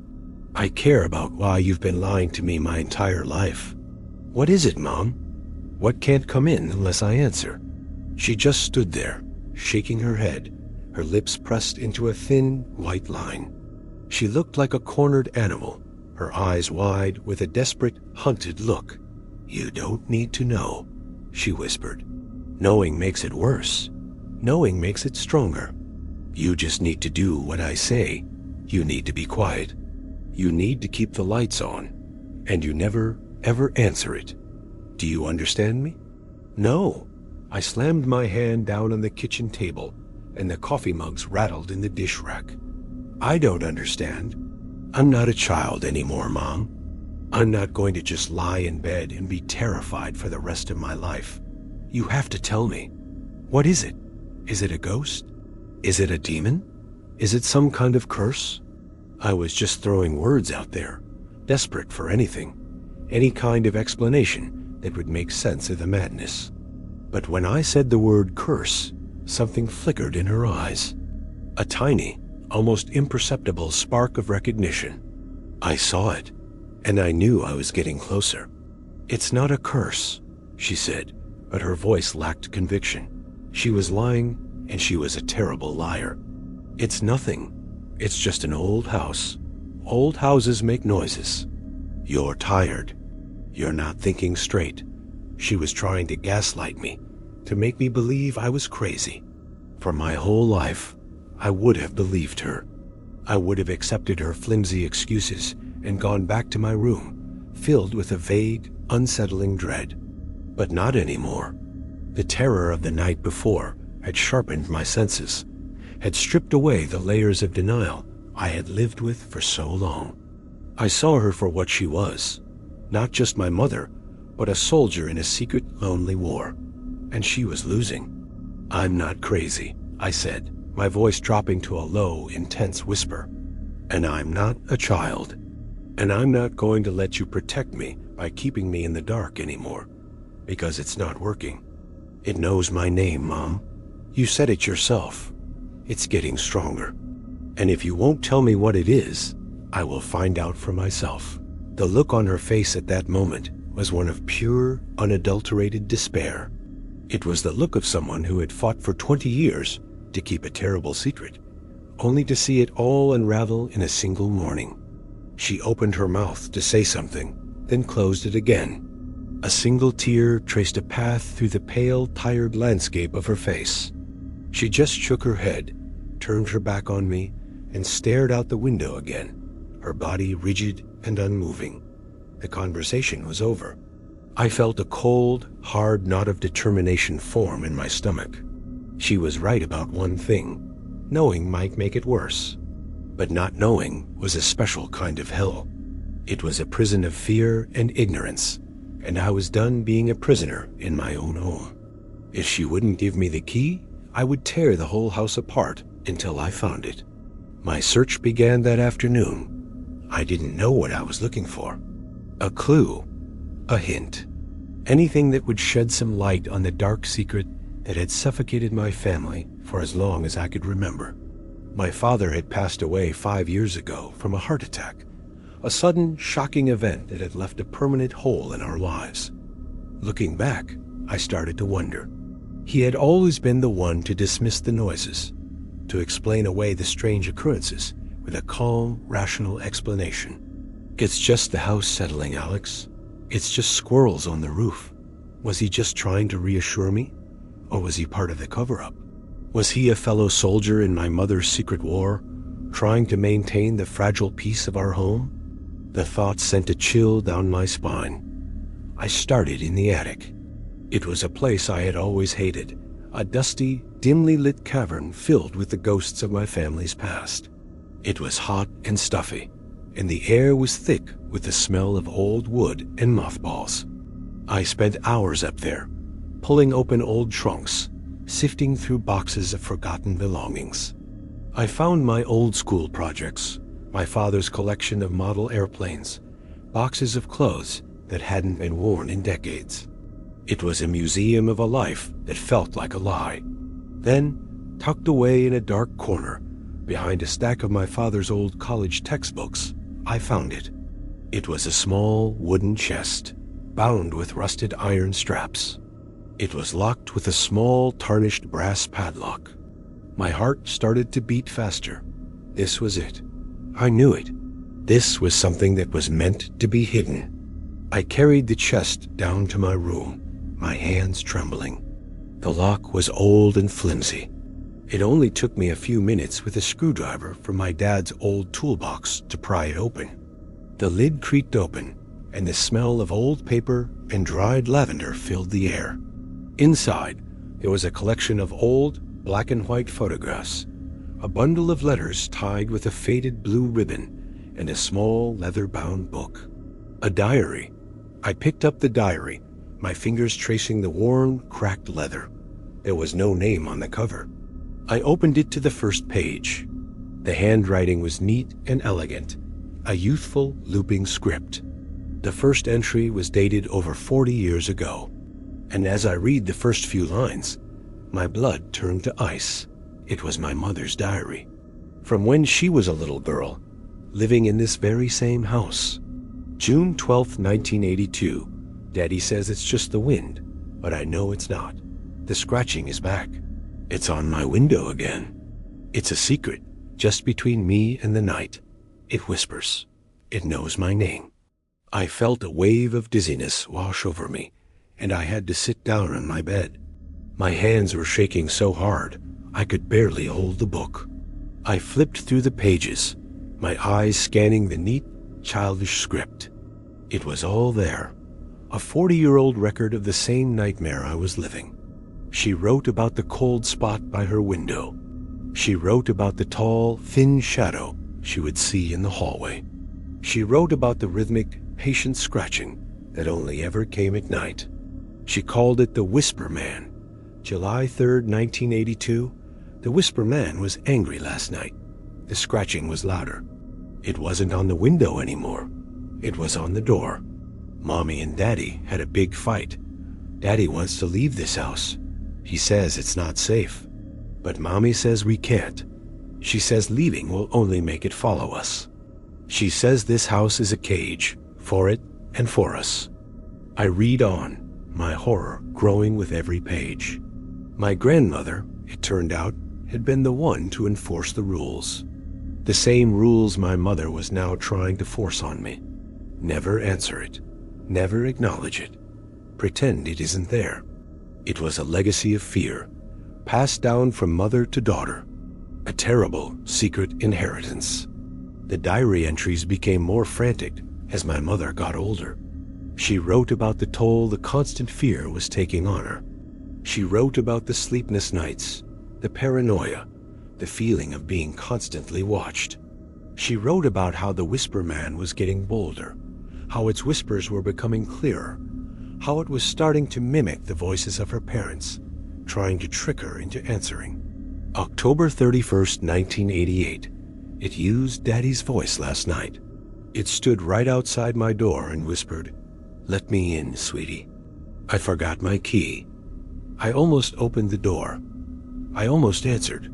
I care about why you've been lying to me my entire life. What is it, Mom? What can't come in unless I answer?" She just stood there, shaking her head, her lips pressed into a thin, white line. She looked like a cornered animal, her eyes wide with a desperate, hunted look. "You don't need to know," she whispered. "Knowing makes it worse. Knowing makes it stronger. You just need to do what I say. You need to be quiet. You need to keep the lights on, and you never, ever answer it. Do you understand me?" "No." I slammed my hand down on the kitchen table, and the coffee mugs rattled in the dish rack. "I don't understand. I'm not a child anymore, Mom. I'm not going to just lie in bed and be terrified for the rest of my life. You have to tell me. What is it? Is it a ghost? Is it a demon? Is it some kind of curse?" I was just throwing words out there, desperate for anything, any kind of explanation that would make sense of the madness. But when I said the word curse, something flickered in her eyes. A tiny, almost imperceptible spark of recognition. I saw it, and I knew I was getting closer. "It's not a curse," she said, but her voice lacked conviction. She was lying, and she was a terrible liar. "It's nothing. It's just an old house. Old houses make noises. You're tired. You're not thinking straight." She was trying to gaslight me, to make me believe I was crazy. For my whole life, I would have believed her. I would have accepted her flimsy excuses and gone back to my room, filled with a vague, unsettling dread. But not anymore. The terror of the night before had sharpened my senses, had stripped away the layers of denial I had lived with for so long. I saw her for what she was, not just my mother, but a soldier in a secret, lonely war. And she was losing. "I'm not crazy," I said, my voice dropping to a low, intense whisper. "And I'm not a child. And I'm not going to let you protect me by keeping me in the dark anymore, because it's not working. It knows my name, Mom. You said it yourself. It's getting stronger. And if you won't tell me what it is, I will find out for myself." The look on her face at that moment was one of pure, unadulterated despair. It was the look of someone who had fought for 20 years to keep a terrible secret, only to see it all unravel in a single morning. She opened her mouth to say something, then closed it again. A single tear traced a path through the pale, tired landscape of her face. She just shook her head, turned her back on me, and stared out the window again, her body rigid and unmoving. The conversation was over. I felt a cold, hard knot of determination form in my stomach. She was right about one thing. Knowing might make it worse. But not knowing was a special kind of hell. It was a prison of fear and ignorance, and I was done being a prisoner in my own home. If she wouldn't give me the key, I would tear the whole house apart until I found it. My search began that afternoon. I didn't know what I was looking for. A clue, a hint, anything that would shed some light on the dark secret that had suffocated my family for as long as I could remember. My father had passed away 5 years ago from a heart attack, a sudden, shocking event that had left a permanent hole in our lives. Looking back, I started to wonder. He had always been the one to dismiss the noises, to explain away the strange occurrences with a calm, rational explanation. "It's just the house settling, Alex. It's just squirrels on the roof." Was he just trying to reassure me? Or was he part of the cover-up? Was he a fellow soldier in my mother's secret war, trying to maintain the fragile peace of our home? The thought sent a chill down my spine. I started in the attic. It was a place I had always hated, a dusty, dimly lit cavern filled with the ghosts of my family's past. It was hot and stuffy, and the air was thick with the smell of old wood and mothballs. I spent hours up there, pulling open old trunks, sifting through boxes of forgotten belongings. I found my old school projects, my father's collection of model airplanes, boxes of clothes that hadn't been worn in decades. It was a museum of a life that felt like a lie. Then, tucked away in a dark corner, behind a stack of my father's old college textbooks, I found it. It was a small wooden chest, bound with rusted iron straps. It was locked with a small tarnished brass padlock. My heart started to beat faster. This was it. I knew it. This was something that was meant to be hidden. I carried the chest down to my room, my hands trembling. The lock was old and flimsy. It only took me a few minutes with a screwdriver from my dad's old toolbox to pry it open. The lid creaked open, and the smell of old paper and dried lavender filled the air. Inside, there was a collection of old, black and white photographs, a bundle of letters tied with a faded blue ribbon, and a small leather-bound book. A diary. I picked up the diary, my fingers tracing the worn, cracked leather. There was no name on the cover. I opened it to the first page. The handwriting was neat and elegant, a youthful, looping script. The first entry was dated over 40 years ago, and as I read the first few lines, my blood turned to ice. It was my mother's diary, from when she was a little girl, living in this very same house. June 12th, 1982. Daddy says it's just the wind. but I know it's not. The scratching is back. It's on my window again. It's a secret, just between me and the night. It whispers. It knows my name. I felt a wave of dizziness wash over me, and I had to sit down on my bed. My hands were shaking so hard, I could barely hold the book. I flipped through the pages, my eyes scanning the neat, childish script. It was all there, a 40-year-old record of the same nightmare I was living. She wrote about the cold spot by her window. She wrote about the tall, thin shadow she would see in the hallway. She wrote about the rhythmic, patient scratching that only ever came at night. She called it the Whisper Man. July 3rd, 1982, the Whisper Man was angry last night. The scratching was louder. It wasn't on the window anymore. It was on the door. Mommy and Daddy had a big fight. Daddy wants to leave this house. He says it's not safe. But Mommy says we can't. She says leaving will only make it follow us. She says this house is a cage, for it and for us. I read on, my horror growing with every page. My grandmother, it turned out, had been the one to enforce the rules. The same rules my mother was now trying to force on me. Never answer it. Never acknowledge it. Pretend it isn't there. It was a legacy of fear, passed down from mother to daughter. A terrible, secret inheritance. The diary entries became more frantic as my mother got older. She wrote about the toll the constant fear was taking on her. She wrote about the sleepless nights, the paranoia, the feeling of being constantly watched. She wrote about how the Whisper Man was getting bolder, how its whispers were becoming clearer, how it was starting to mimic the voices of her parents, trying to trick her into answering. October 31st, 1988. It used Daddy's voice last night. It stood right outside my door and whispered, "Let me in, sweetie." I forgot my key. I almost opened the door. I almost answered.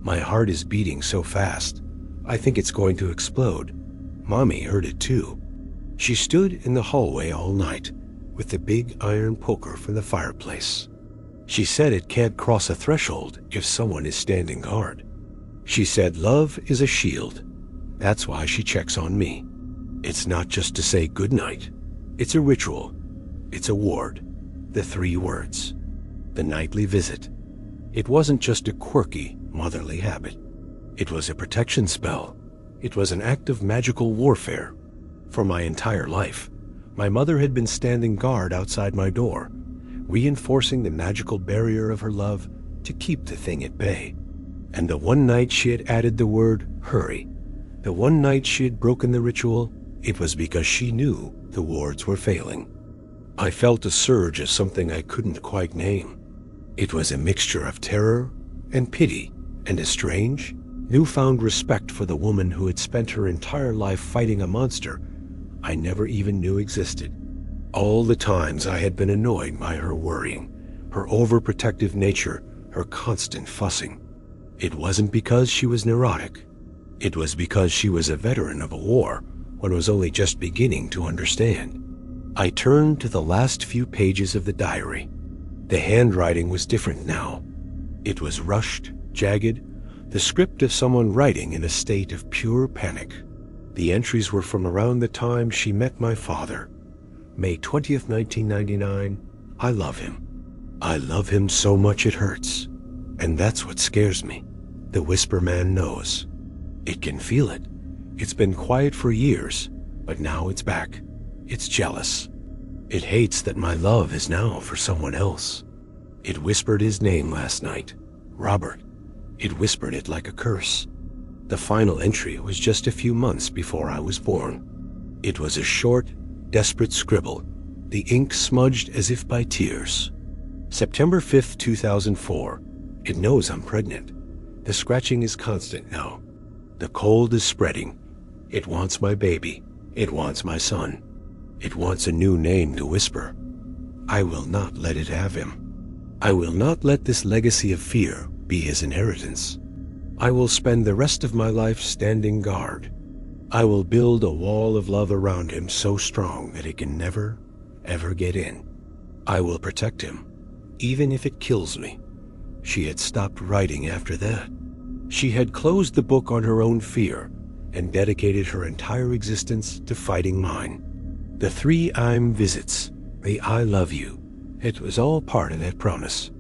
My heart is beating so fast, I think it's going to explode. Mommy heard it too. She stood in the hallway all night, with the big iron poker from the fireplace. She said it can't cross a threshold if someone is standing guard. She said love is a shield. That's why she checks on me. It's not just to say goodnight. It's a ritual. It's a ward. The 3 words. The nightly visit. It wasn't just a quirky, motherly habit. It was a protection spell. It was an act of magical warfare. For my entire life, my mother had been standing guard outside my door, reinforcing the magical barrier of her love to keep the thing at bay. And the one night she had added the word hurry, the one night she had broken the ritual, it was because she knew the wards were failing. I felt a surge of something I couldn't quite name. It was a mixture of terror and pity and a strange, newfound respect for the woman who had spent her entire life fighting a monster I never even knew existed. All the times I had been annoyed by her worrying, her overprotective nature, her constant fussing. It wasn't because she was neurotic. It was because she was a veteran of a war one was only just beginning to understand. I turned to the last few pages of the diary. The handwriting was different now. It was rushed, jagged, the script of someone writing in a state of pure panic. The entries were from around the time she met my father. May 20th, 1999, I love him. I love him so much it hurts. And that's what scares me. The Whisper Man knows. It can feel it. It's been quiet for years, but now it's back. It's jealous. It hates that my love is now for someone else. It whispered his name last night, Robert. It whispered it like a curse. The final entry was just a few months before I was born. It was a short, desperate scribble, the ink smudged as if by tears. September 5th, 2004. It knows I'm pregnant. The scratching is constant now. The cold is spreading. It wants my baby. It wants my son. It wants a new name to whisper. I will not let it have him. I will not let this legacy of fear be his inheritance. I will spend the rest of my life standing guard. I will build a wall of love around him so strong that it can never, ever get in. I will protect him, even if it kills me. She had stopped writing after that. She had closed the book on her own fear and dedicated her entire existence to fighting mine. The 3 I'm visits, the I love you, it was all part of that promise.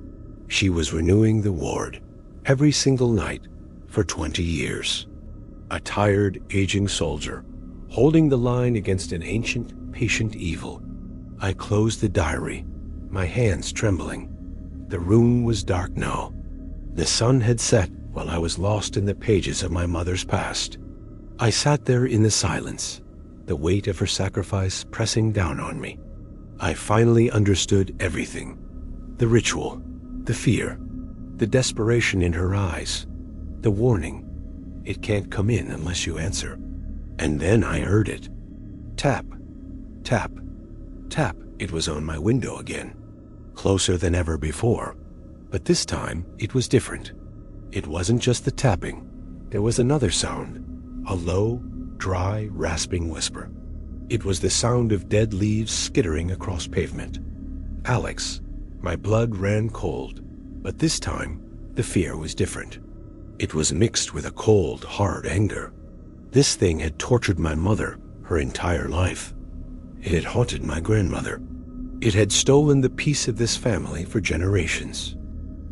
She was renewing the ward every single night for 20 years. A tired, aging soldier, holding the line against an ancient, patient evil. I closed the diary, my hands trembling. The room was dark now. The sun had set while I was lost in the pages of my mother's past. I sat there in the silence, the weight of her sacrifice pressing down on me. I finally understood everything. The ritual, the fear, the desperation in her eyes, the warning, it can't come in unless you answer. And then I heard it. Tap, tap, tap. It was on my window again, closer than ever before. But this time, it was different. It wasn't just the tapping. There was another sound, a low, dry, rasping whisper. It was the sound of dead leaves skittering across pavement. Alex, my blood ran cold, but this time, the fear was different. It was mixed with a cold, hard anger. This thing had tortured my mother her entire life. It had haunted my grandmother. It had stolen the peace of this family for generations.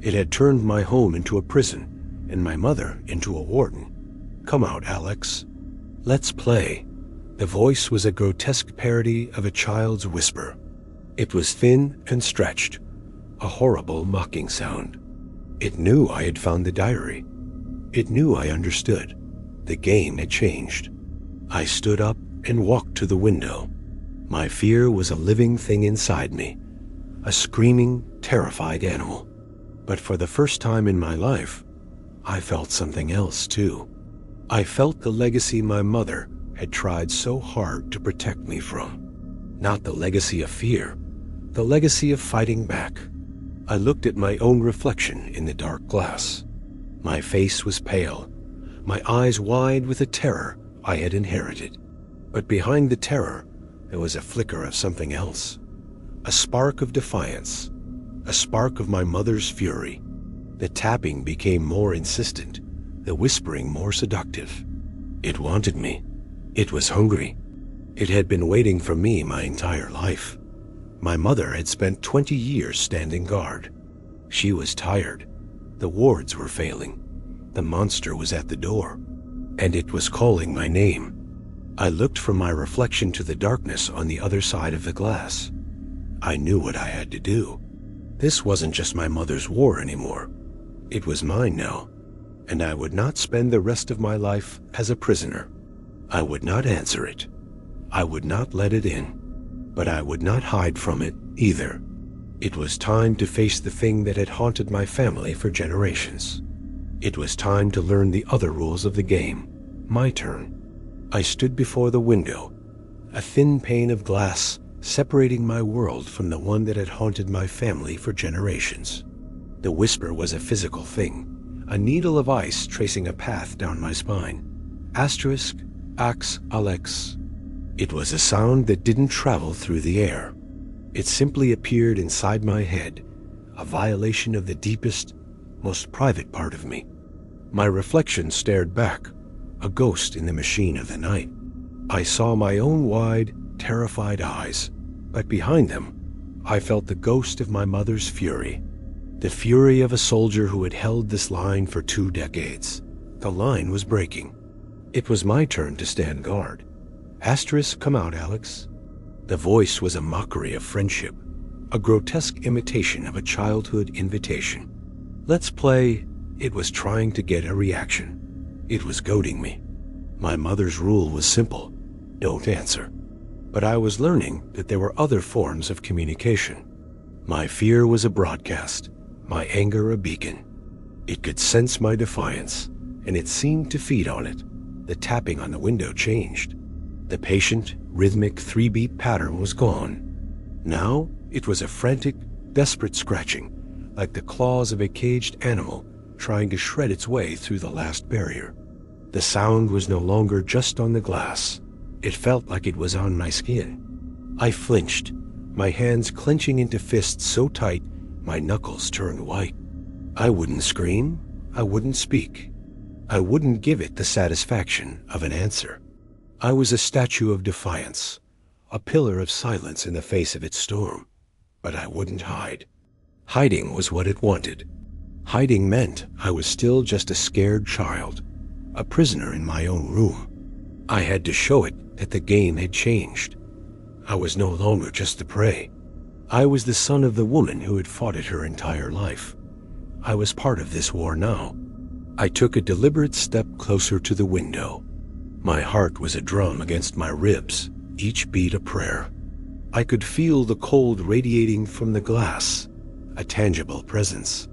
It had turned my home into a prison and my mother into a warden. Come out, Alex. Let's play. The voice was a grotesque parody of a child's whisper. It was thin and stretched, a horrible mocking sound. It knew I had found the diary. It knew I understood. The game had changed. I stood up and walked to the window. My fear was a living thing inside me, a screaming, terrified animal. But for the first time in my life, I felt something else too. I felt the legacy my mother had tried so hard to protect me from. Not the legacy of fear, the legacy of fighting back. I looked at my own reflection in the dark glass. My face was pale, my eyes wide with the terror I had inherited. But behind the terror, there was a flicker of something else. A spark of defiance, a spark of my mother's fury. The tapping became more insistent, the whispering more seductive. It wanted me. It was hungry. It had been waiting for me my entire life. My mother had spent 20 years standing guard. She was tired. The wards were failing. The monster was at the door, and it was calling my name. I looked from my reflection to the darkness on the other side of the glass. I knew what I had to do. This wasn't just my mother's war anymore. It was mine now, and I would not spend the rest of my life as a prisoner. I would not answer it. I would not let it in, but I would not hide from it either. It was time to face the thing that had haunted my family for generations. It was time to learn the other rules of the game. My turn. I stood before the window, a thin pane of glass separating my world from the one that had haunted my family for generations. The whisper was a physical thing, a needle of ice tracing a path down my spine. Asterisk, ax, alex. It was a sound that didn't travel through the air. It simply appeared inside my head, a violation of the deepest, most private part of me. My reflection stared back, a ghost in the machine of the night. I saw my own wide, terrified eyes, but behind them, I felt the ghost of my mother's fury. The fury of a soldier who had held this line for 2 decades. The line was breaking. It was my turn to stand guard. Asterisk, come out, Alex. The voice was a mockery of friendship, a grotesque imitation of a childhood invitation. Let's play. It was trying to get a reaction. It was goading me. My mother's rule was simple: don't answer. But I was learning that there were other forms of communication. My fear was a broadcast, my anger a beacon. It could sense my defiance, and it seemed to feed on it. The tapping on the window changed. The patient, rhythmic 3-beat pattern was gone. Now it was a frantic, desperate scratching, like the claws of a caged animal trying to shred its way through the last barrier. The sound was no longer just on the glass. It felt like it was on my skin. I flinched, my hands clenching into fists so tight my knuckles turned white. I wouldn't scream, I wouldn't speak. I wouldn't give it the satisfaction of an answer. I was a statue of defiance, a pillar of silence in the face of its storm. But I wouldn't hide. Hiding was what it wanted. Hiding meant I was still just a scared child, a prisoner in my own room. I had to show it that the game had changed. I was no longer just the prey. I was the son of the woman who had fought it her entire life. I was part of this war now. I took a deliberate step closer to the window. My heart was a drum against my ribs, each beat a prayer. I could feel the cold radiating from the glass, a tangible presence.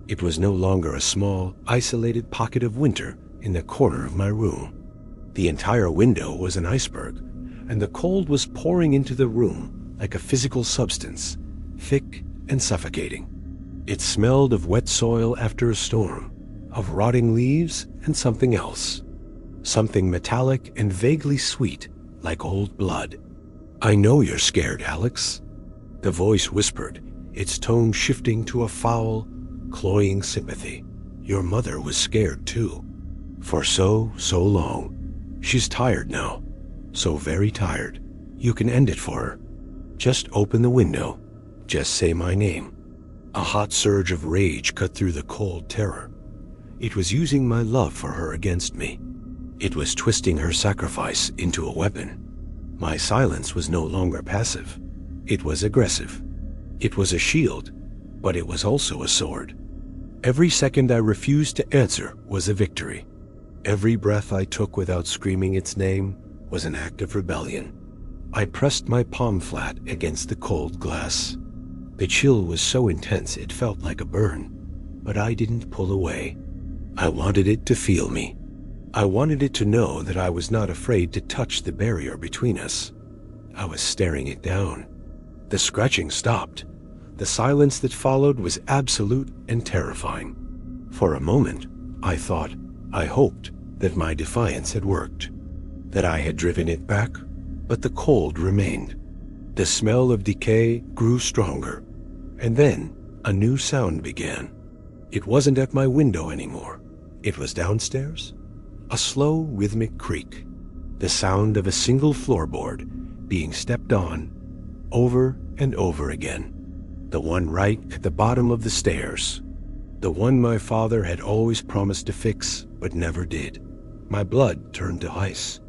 It was no longer a small, isolated pocket of winter in the corner of my room. The entire window was an iceberg, and the cold was pouring into the room like a physical substance, thick and suffocating. It smelled of wet soil after a storm, of rotting leaves and something else. Something metallic and vaguely sweet, like old blood. "I know you're scared, Alex," the voice whispered, its tone shifting to a foul, cloying sympathy. "Your mother was scared too. For so long. She's tired now. So very tired. You can end it for her. Just open the window. Just say my name." A hot surge of rage cut through the cold terror. It was using my love for her against me. It was twisting her sacrifice into a weapon. My silence was no longer passive. It was aggressive. It was a shield, but it was also a sword. Every second I refused to answer was a victory. Every breath I took without screaming its name was an act of rebellion. I pressed my palm flat against the cold glass. The chill was so intense it felt like a burn, but I didn't pull away. I wanted it to feel me. I wanted it to know that I was not afraid to touch the barrier between us. I was staring it down. The scratching stopped. The silence that followed was absolute and terrifying. For a moment, I hoped that my defiance had worked, that I had driven it back, but the cold remained. The smell of decay grew stronger, and then a new sound began. It wasn't at my window anymore. It was downstairs. A slow, rhythmic creak, the sound of a single floorboard being stepped on over and over again. The one right at the bottom of the stairs. The one my father had always promised to fix, but never did. My blood turned to ice.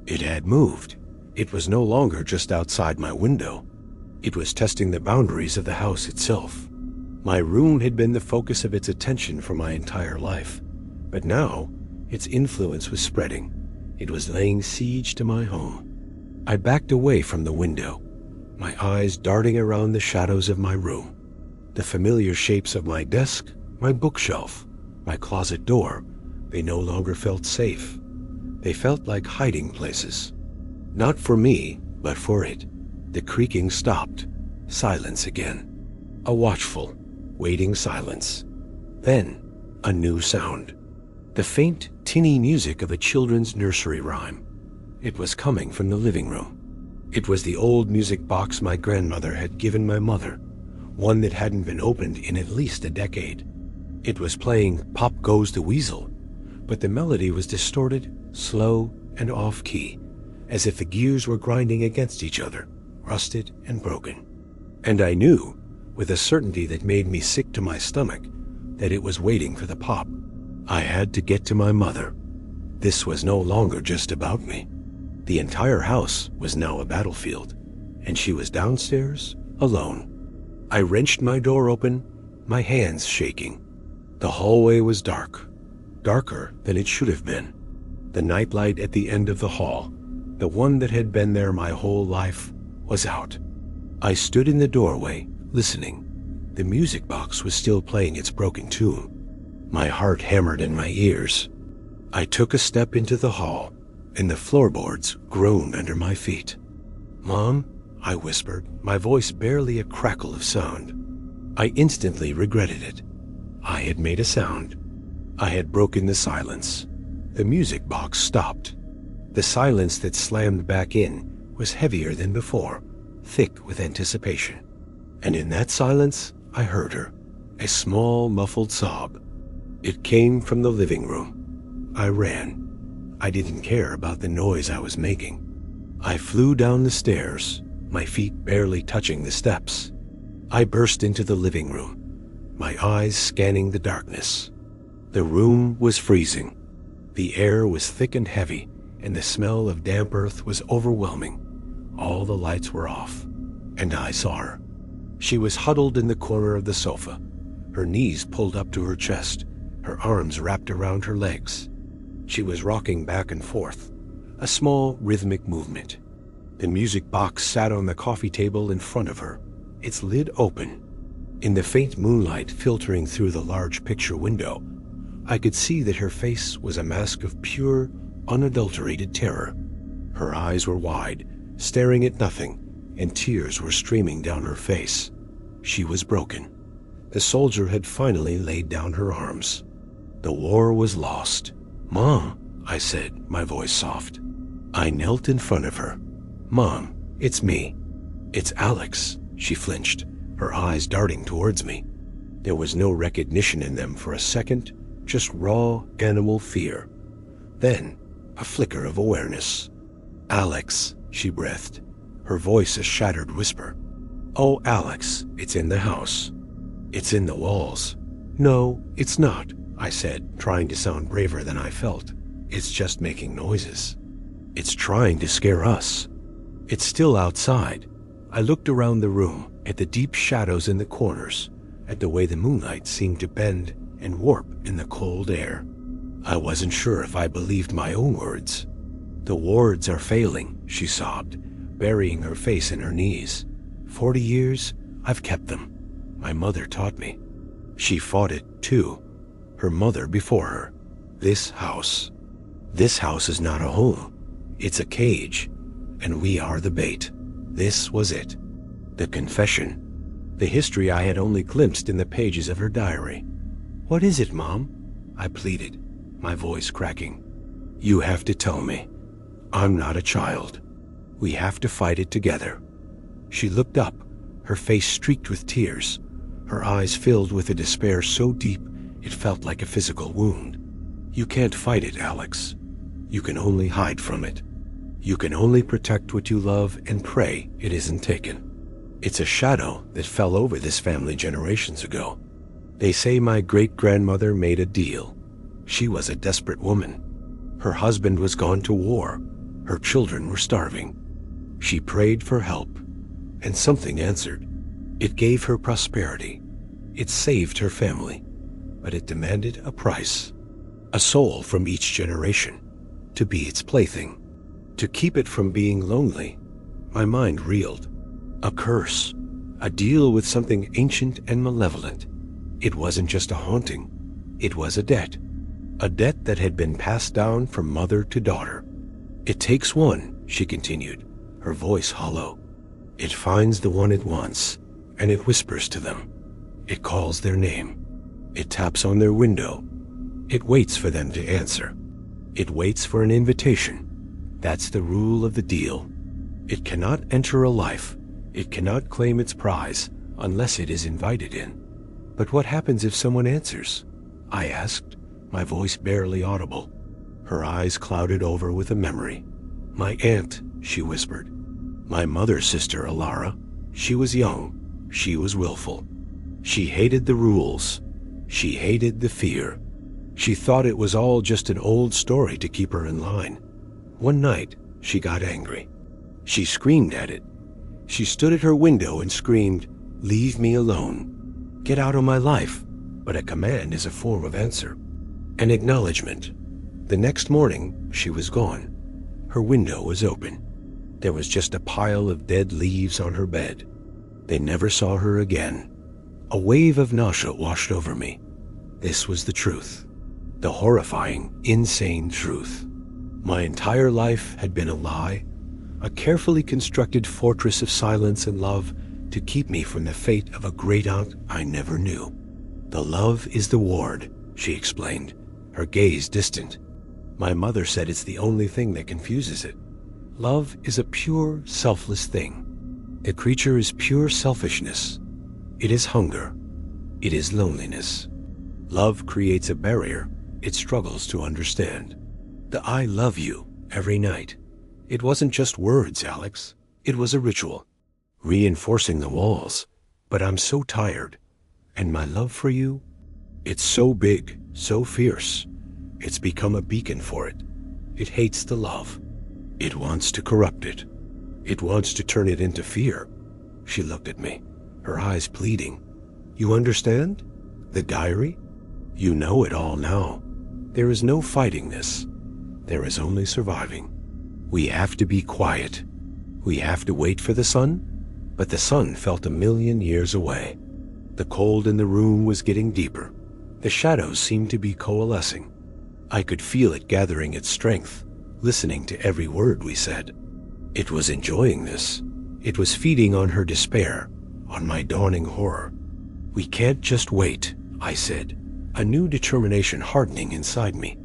It had moved. It was no longer just outside my window. It was testing the boundaries of the house itself. My room had been the focus of its attention for my entire life, but now its influence was spreading. It was laying siege to my home. I backed away from the window, my eyes darting around the shadows of my room. The familiar shapes of my desk, my bookshelf, my closet door, they no longer felt safe. They felt like hiding places. Not for me, but for it. The creaking stopped. Silence again. A watchful, waiting silence. Then, a new sound. The faint, tinny music of a children's nursery rhyme. It was coming from the living room. It was the old music box my grandmother had given my mother, one that hadn't been opened in at least a decade. It was playing Pop Goes the Weasel, but the melody was distorted, slow, and off-key, as if the gears were grinding against each other, rusted and broken. And I knew, with a certainty that made me sick to my stomach, that it was waiting for the pop. I had to get to my mother. This was no longer just about me. The entire house was now a battlefield, and she was downstairs, alone. I wrenched my door open, my hands shaking. The hallway was dark, darker than it should have been. The nightlight at the end of the hall, the one that had been there my whole life, was out. I stood in the doorway, listening. The music box was still playing its broken tune. My heart hammered in my ears. I took a step into the hall, and the floorboards groaned under my feet. "Mom," I whispered, my voice barely a crackle of sound. I instantly regretted it. I had made a sound. I had broken the silence. The music box stopped. The silence that slammed back in was heavier than before, thick with anticipation. And in that silence, I heard her, a small, muffled sob. It came from the living room. I ran. I didn't care about the noise I was making. I flew down the stairs, my feet barely touching the steps. I burst into the living room, my eyes scanning the darkness. The room was freezing. The air was thick and heavy, and the smell of damp earth was overwhelming. All the lights were off, and I saw her. She was huddled in the corner of the sofa, her knees pulled up to her chest, her arms wrapped around her legs. She was rocking back and forth, a small rhythmic movement. The music box sat on the coffee table in front of her, its lid open. In the faint moonlight filtering through the large picture window, I could see that her face was a mask of pure, unadulterated terror. Her eyes were wide, staring at nothing, and tears were streaming down her face. She was broken. The soldier had finally laid down her arms. The war was lost. "Mom," I said, my voice soft. I knelt in front of her. "Mom, it's me." "It's Alex." She flinched, her eyes darting towards me. There was no recognition in them for a second, just raw animal fear. Then, a flicker of awareness. "Alex," she breathed, her voice a shattered whisper. "Oh, Alex, it's in the house. It's in the walls." "No, it's not," I said, trying to sound braver than I felt. "It's just making noises. It's trying to scare us. It's still outside." I looked around the room, at the deep shadows in the corners, at the way the moonlight seemed to bend and warp in the cold air. I wasn't sure if I believed my own words. "The wards are failing," she sobbed, burying her face in her knees. 40 years, I've kept them. My mother taught me. She fought it, too. Her mother before her. This house. This house is not a home. It's a cage, and we are the bait. This was it. The confession. The history I had only glimpsed in the pages of her diary. "What is it, Mom?" I pleaded, my voice cracking. "You have to tell me. I'm not a child. We have to fight it together." She looked up, her face streaked with tears, her eyes filled with a despair so deep it felt like a physical wound. "You can't fight it, Alex. You can only hide from it. You can only protect what you love and pray it isn't taken. It's a shadow that fell over this family generations ago. They say my great-grandmother made a deal. She was a desperate woman. Her husband was gone to war. Her children were starving. She prayed for help, and something answered. It gave her prosperity. It saved her family, but it demanded a price. A soul from each generation, to be its plaything. To keep it from being lonely." My mind reeled. A curse. A deal with something ancient and malevolent. It wasn't just a haunting. It was a debt. A debt that had been passed down from mother to daughter. "It takes one," she continued, her voice hollow. "It finds the one it wants, and it whispers to them. It calls their name. It taps on their window. It waits for them to answer. It waits for an invitation. That's the rule of the deal. It cannot enter a life. It cannot claim its prize unless it is invited in." "But what happens if someone answers?" I asked, my voice barely audible. Her eyes clouded over with a memory. "My aunt," she whispered. "My mother's sister, Alara. She was young. She was willful. She hated the rules. She hated the fear. She thought it was all just an old story to keep her in line. One night, she got angry. She screamed at it. She stood at her window and screamed, 'Leave me alone. Get out of my life.' But a command is a form of answer. An acknowledgement. The next morning, she was gone. Her window was open. There was just a pile of dead leaves on her bed. They never saw her again. A wave of nausea washed over me. This was the truth. The horrifying, insane truth. My entire life had been a lie, a carefully constructed fortress of silence and love to keep me from the fate of a great-aunt I never knew. "The love is the ward," she explained, her gaze distant. "My mother said it's the only thing that confuses it. Love is a pure, selfless thing. A creature is pure selfishness. It is hunger. It is loneliness. Love creates a barrier it struggles to understand. The "I love you" every night. It wasn't just words, Alex. It was a ritual, reinforcing the walls. But I'm so tired. And my love for you, it's so big, so fierce. It's become a beacon for it. It hates the love. It wants to corrupt it. It wants to turn it into fear. She looked at me, her eyes pleading. You understand? The diary? You know it all now. There is no fighting this. There is only surviving. We have to be quiet. We have to wait for the sun. But the sun felt a million years away. The cold in the room was getting deeper. The shadows seemed to be coalescing. I could feel it gathering its strength, listening to every word we said. It was enjoying this. It was feeding on her despair, on my dawning horror. We can't just wait, I said, a new determination hardening inside me.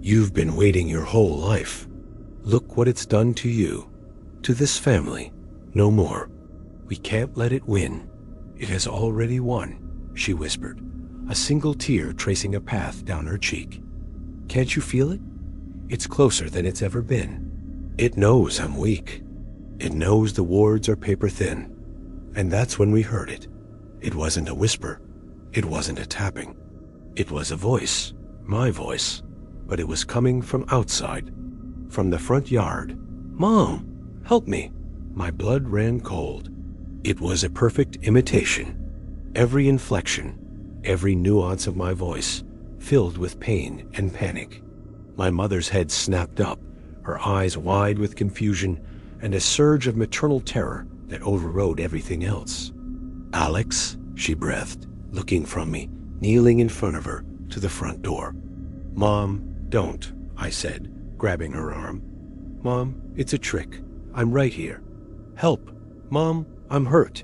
You've been waiting your whole life. Look what it's done to you, to this family. No more. We can't let it win. It has already won, she whispered, a single tear tracing a path down her cheek. Can't you feel it? It's closer than it's ever been. It knows I'm weak. It knows the wards are paper thin. And that's when we heard it. It wasn't a whisper. It wasn't a tapping. It was a voice, my voice, but it was coming from outside, from the front yard. Mom, help me. My blood ran cold. It was a perfect imitation. Every inflection, every nuance of my voice, filled with pain and panic. My mother's head snapped up, her eyes wide with confusion and a surge of maternal terror that overrode everything else. Alex, she breathed, looking from me, kneeling in front of her, to the front door. Mom, don't, I said, grabbing her arm. Mom, it's a trick. I'm right here. Help. Mom, I'm hurt.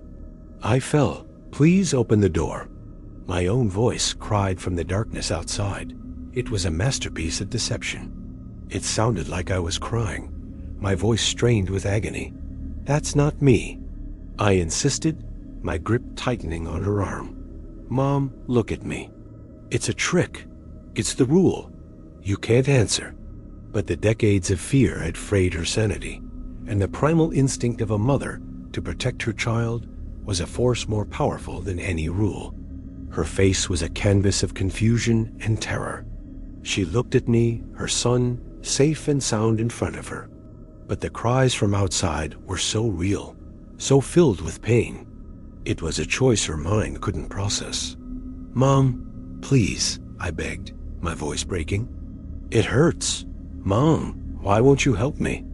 I fell. Please open the door. My own voice cried from the darkness outside. It was a masterpiece of deception. It sounded like I was crying, my voice strained with agony. That's not me. I insisted, my grip tightening on her arm. Mom, look at me. It's a trick. It's the rule. You can't answer. But the decades of fear had frayed her sanity, and the primal instinct of a mother to protect her child was a force more powerful than any rule. Her face was a canvas of confusion and terror. She looked at me, her son, safe and sound in front of her. But the cries from outside were so real, so filled with pain. It was a choice her mind couldn't process. Mom, please, I begged, my voice breaking. It hurts. Mom, why won't you help me?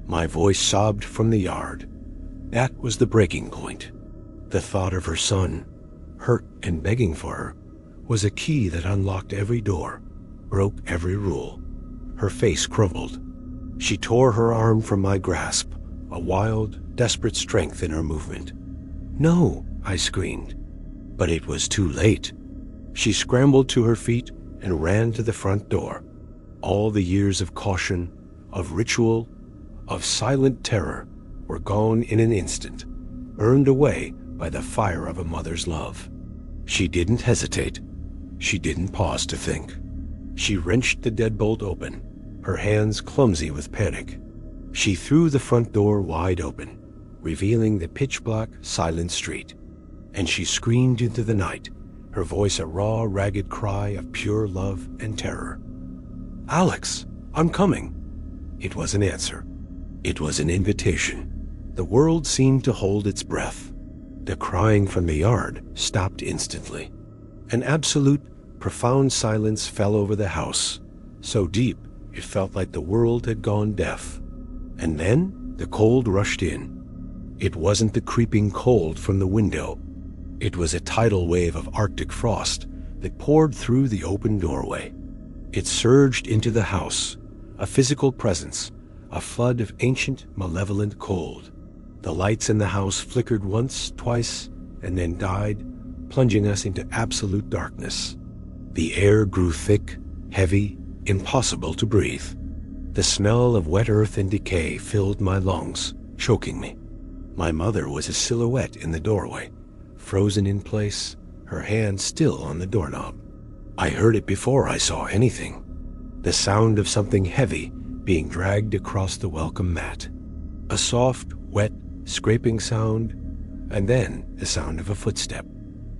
My voice sobbed from the yard. That was the breaking point. The thought of her son, hurt and begging for her, was a key that unlocked every door, broke every rule. Her face crumbled. She tore her arm from my grasp, a wild, desperate strength in her movement. No, I screamed. But it was too late. She scrambled to her feet and ran to the front door. All the years of caution, of ritual, of silent terror were gone in an instant, burned away by the fire of a mother's love. She didn't hesitate. She didn't pause to think. She wrenched the deadbolt open, her hands clumsy with panic. She threw the front door wide open, revealing the pitch-black, silent street. And she screamed into the night, her voice a raw, ragged cry of pure love and terror. Alex, I'm coming. It was an answer. It was an invitation. The world seemed to hold its breath. The crying from the yard stopped instantly. An absolute, profound silence fell over the house, so deep it felt like the world had gone deaf. And then the cold rushed in. It wasn't the creeping cold from the window. It was a tidal wave of Arctic frost that poured through the open doorway. It surged into the house, a physical presence, a flood of ancient, malevolent cold. The lights in the house flickered once, twice, and then died, plunging us into absolute darkness. The air grew thick, heavy, impossible to breathe. The smell of wet earth and decay filled my lungs, choking me. My mother was a silhouette in the doorway, frozen in place, her hand still on the doorknob. I heard it before I saw anything. The sound of something heavy being dragged across the welcome mat. A soft, wet, scraping sound, and then the sound of a footstep.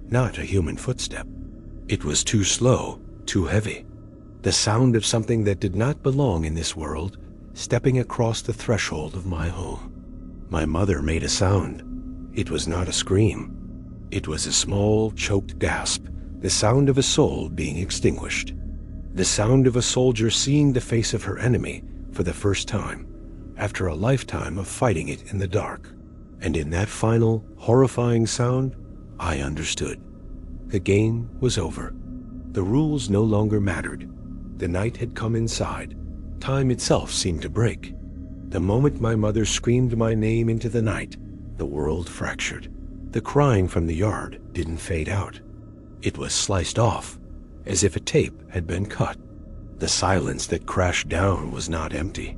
Not a human footstep. It was too slow, too heavy. The sound of something that did not belong in this world, stepping across the threshold of my home. My mother made a sound. It was not a scream. It was a small, choked gasp, the sound of a soul being extinguished. The sound of a soldier seeing the face of her enemy for the first time, after a lifetime of fighting it in the dark. And in that final, horrifying sound, I understood. The game was over. The rules no longer mattered. The night had come inside. Time itself seemed to break. The moment my mother screamed my name into the night, the world fractured. The crying from the yard didn't fade out. It was sliced off, as if a tape had been cut. The silence that crashed down was not empty.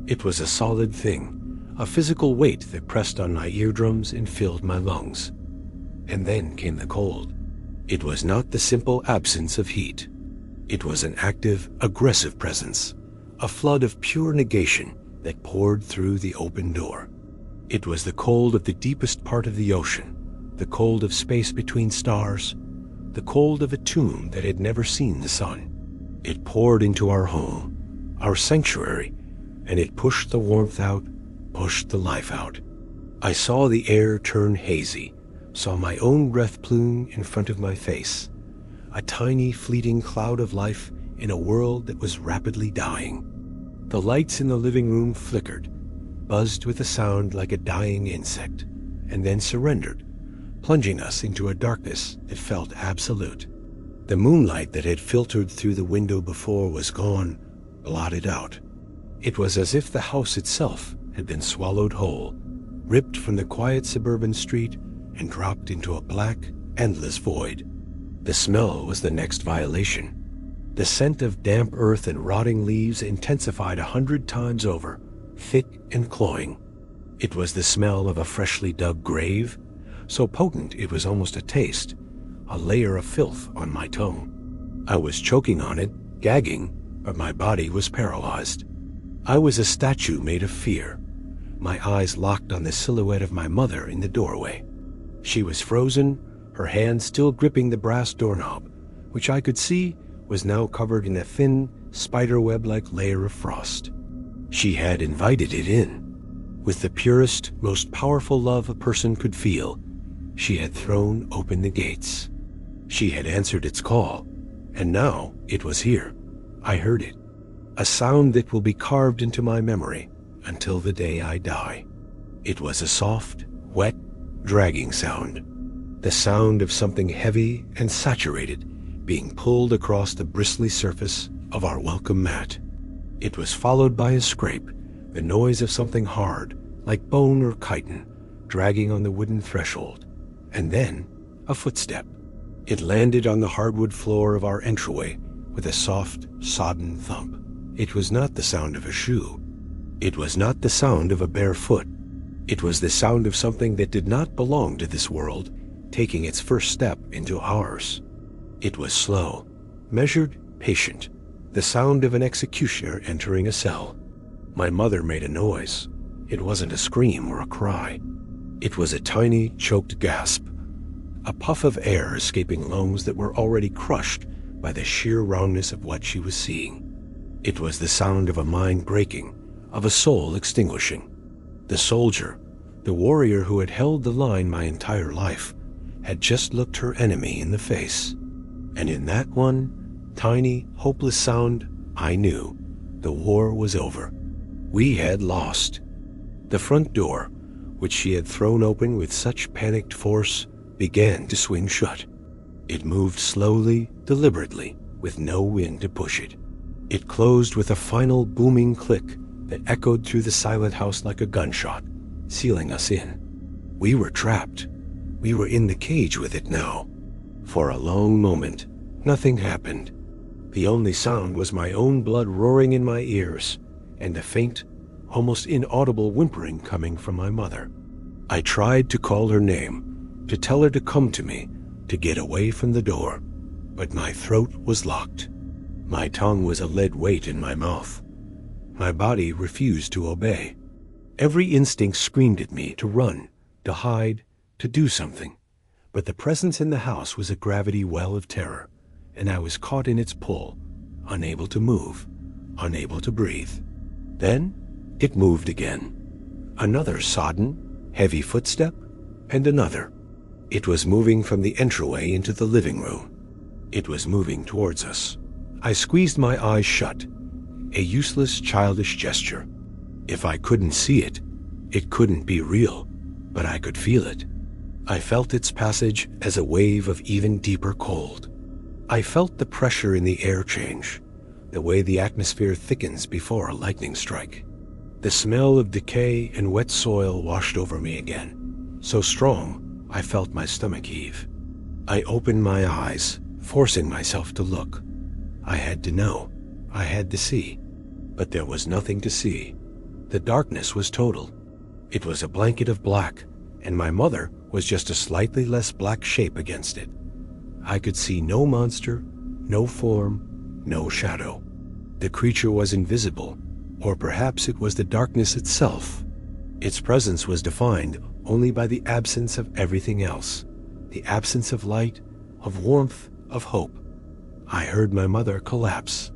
It was a solid thing, a physical weight that pressed on my eardrums and filled my lungs. And then came the cold. It was not the simple absence of heat. It was an active, aggressive presence, a flood of pure negation that poured through the open door. It was the cold of the deepest part of the ocean, the cold of space between stars, the cold of a tomb that had never seen the sun. It poured into our home, our sanctuary, and it pushed the warmth out, pushed the life out. I saw the air turn hazy, saw my own breath plume in front of my face, a tiny fleeting cloud of life in a world that was rapidly dying. The lights in the living room flickered, buzzed with a sound like a dying insect, and then surrendered, plunging us into a darkness that felt absolute. The moonlight that had filtered through the window before was gone, blotted out. It was as if the house itself had been swallowed whole, ripped from the quiet suburban street and dropped into a black, endless void. The smell was the next violation. The scent of damp earth and rotting leaves intensified 100 times over, thick and cloying. It was the smell of a freshly dug grave, so potent it was almost a taste, a layer of filth on my tongue. I was choking on it, gagging, but my body was paralyzed. I was a statue made of fear, my eyes locked on the silhouette of my mother in the doorway. She was frozen, her hand still gripping the brass doorknob, which I could see was now covered in a thin, spiderweb-like layer of frost. She had invited it in. With the purest, most powerful love a person could feel, she had thrown open the gates. She had answered its call, and now it was here. I heard it. A sound that will be carved into my memory until the day I die. It was a soft, wet, dragging sound. The sound of something heavy and saturated being pulled across the bristly surface of our welcome mat. It was followed by a scrape, the noise of something hard, like bone or chitin, dragging on the wooden threshold, and then a footstep. It landed on the hardwood floor of our entryway with a soft, sodden thump. It was not the sound of a shoe. It was not the sound of a bare foot. It was the sound of something that did not belong to this world, taking its first step into ours. It was slow, measured, patient, the sound of an executioner entering a cell. My mother made a noise. It wasn't a scream or a cry. It was a tiny, choked gasp, a puff of air escaping lungs that were already crushed by the sheer wrongness of what she was seeing. It was the sound of a mind breaking, of a soul extinguishing. The soldier, the warrior who had held the line my entire life, had just looked her enemy in the face. And in that one tiny, hopeless sound, I knew the war was over. We had lost. The front door, which she had thrown open with such panicked force, began to swing shut. It moved slowly, deliberately, with no wind to push it. It closed with a final booming click that echoed through the silent house like a gunshot, sealing us in. We were trapped. We were in the cage with it now. For a long moment, nothing happened. The only sound was my own blood roaring in my ears, and a faint, almost inaudible whimpering coming from my mother. I tried to call her name, to tell her to come to me, to get away from the door, but my throat was locked. My tongue was a lead weight in my mouth. My body refused to obey. Every instinct screamed at me to run, to hide, to do something. But the presence in the house was a gravity well of terror, and I was caught in its pull, unable to move, unable to breathe. Then it moved again. Another sodden, heavy footstep, and another. It was moving from the entryway into the living room. It was moving towards us. I squeezed my eyes shut, a useless, childish gesture. If I couldn't see it, it couldn't be real, but I could feel it. I felt its passage as a wave of even deeper cold. I felt the pressure in the air change, the way the atmosphere thickens before a lightning strike. The smell of decay and wet soil washed over me again, so strong I felt my stomach heave. I opened my eyes, forcing myself to look. I had to know, I had to see, but there was nothing to see. The darkness was total. It was a blanket of black, and my mother was just a slightly less black shape against it. I could see no monster, no form, no shadow. The creature was invisible, or perhaps it was the darkness itself. Its presence was defined only by the absence of everything else, the absence of light, of warmth, of hope. I heard my mother collapse.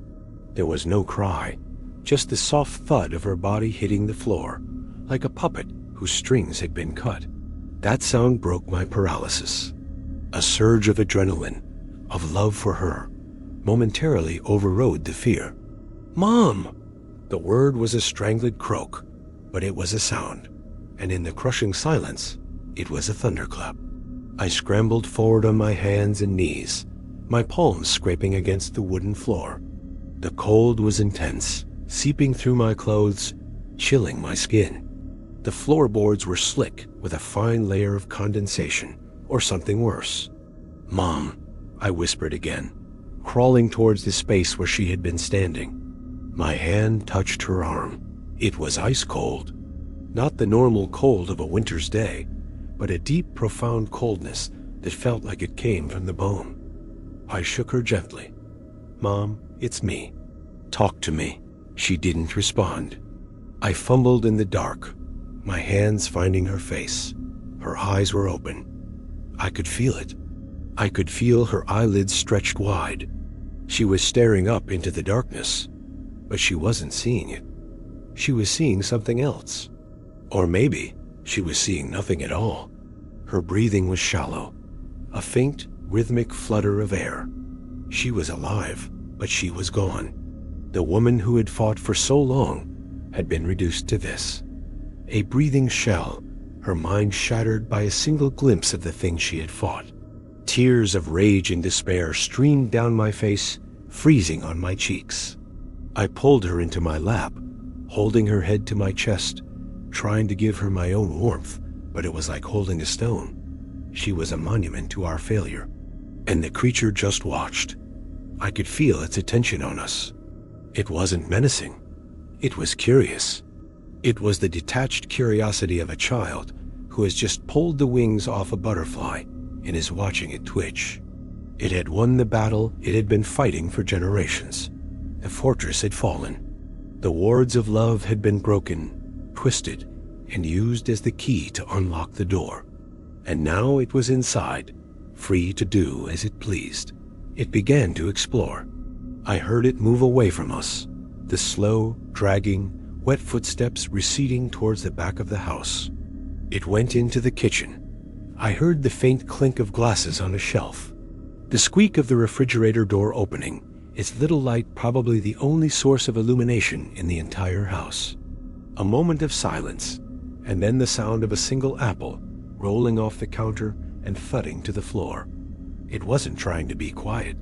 There was no cry, just the soft thud of her body hitting the floor, like a puppet whose strings had been cut. That sound broke my paralysis. A surge of adrenaline, of love for her, momentarily overrode the fear. "Mom!" The word was a strangled croak, but it was a sound, and in the crushing silence, it was a thunderclap. I scrambled forward on my hands and knees, my palms scraping against the wooden floor. The cold was intense, seeping through my clothes, chilling my skin. The floorboards were slick with a fine layer of condensation, or something worse. "Mom," I whispered again, crawling towards the space where she had been standing. My hand touched her arm. It was ice cold. Not the normal cold of a winter's day, but a deep, profound coldness that felt like it came from the bone. I shook her gently. "Mom, it's me. Talk to me." She didn't respond. I fumbled in the dark, my hands finding her face. Her eyes were open. I could feel it. I could feel her eyelids stretched wide. She was staring up into the darkness, but she wasn't seeing it. She was seeing something else. Or maybe she was seeing nothing at all. Her breathing was shallow, a faint, rhythmic flutter of air. She was alive, but she was gone. The woman who had fought for so long had been reduced to this. A breathing shell, her mind shattered by a single glimpse of the thing she had fought. Tears of rage and despair streamed down my face, freezing on my cheeks. I pulled her into my lap, holding her head to my chest, trying to give her my own warmth, but it was like holding a stone. She was a monument to our failure, and the creature just watched. I could feel its attention on us. It wasn't menacing. It was curious. It was the detached curiosity of a child who has just pulled the wings off a butterfly and is watching it twitch. It had won the battle it had been fighting for generations. The fortress had fallen. The wards of love had been broken, twisted, and used as the key to unlock the door. And now it was inside, free to do as it pleased. It began to explore. I heard it move away from us, the slow, dragging, wet footsteps receding towards the back of the house. It went into the kitchen. I heard the faint clink of glasses on a shelf, the squeak of the refrigerator door opening, its little light probably the only source of illumination in the entire house. A moment of silence, and then the sound of a single apple rolling off the counter and thudding to the floor. It wasn't trying to be quiet.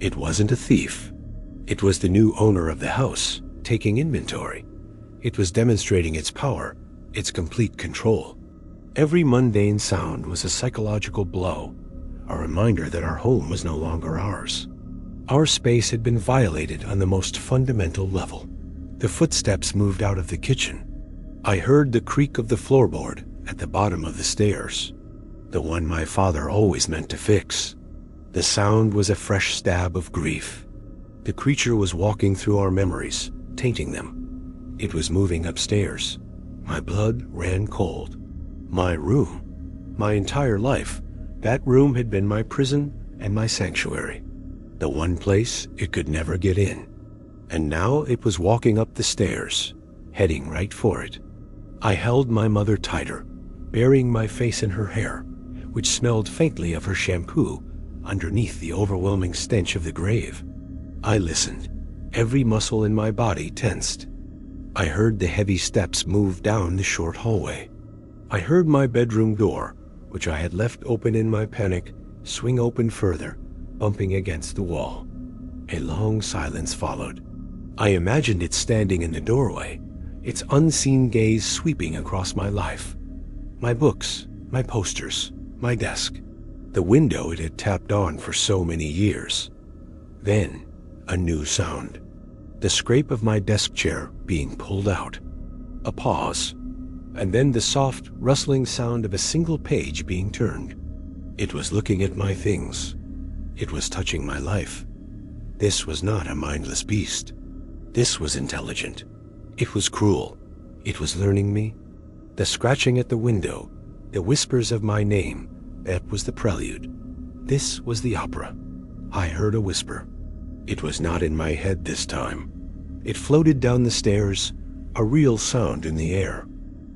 It wasn't a thief. It was the new owner of the house, taking inventory. It was demonstrating its power, its complete control. Every mundane sound was a psychological blow, a reminder that our home was no longer ours. Our space had been violated on the most fundamental level. The footsteps moved out of the kitchen. I heard the creak of the floorboard at the bottom of the stairs, the one my father always meant to fix. The sound was a fresh stab of grief. The creature was walking through our memories, tainting them. It was moving upstairs. My blood ran cold. My room, my entire life, that room had been my prison and my sanctuary, the one place it could never get in. And now it was walking up the stairs, heading right for it. I held my mother tighter, burying my face in her hair, which smelled faintly of her shampoo underneath the overwhelming stench of the grave. I listened, every muscle in my body tensed. I heard the heavy steps move down the short hallway. I heard my bedroom door, which I had left open in my panic, swing open further, bumping against the wall. A long silence followed. I imagined it standing in the doorway, its unseen gaze sweeping across my life. My books, my posters, my desk, the window it had tapped on for so many years. Then, a new sound. The scrape of my desk chair being pulled out. A pause, and then the soft, rustling sound of a single page being turned. It was looking at my things. It was touching my life. This was not a mindless beast. This was intelligent. It was cruel. It was learning me. The scratching at the window, the whispers of my name, that was the prelude. This was the opera. I heard a whisper. It was not in my head this time. It floated down the stairs, a real sound in the air.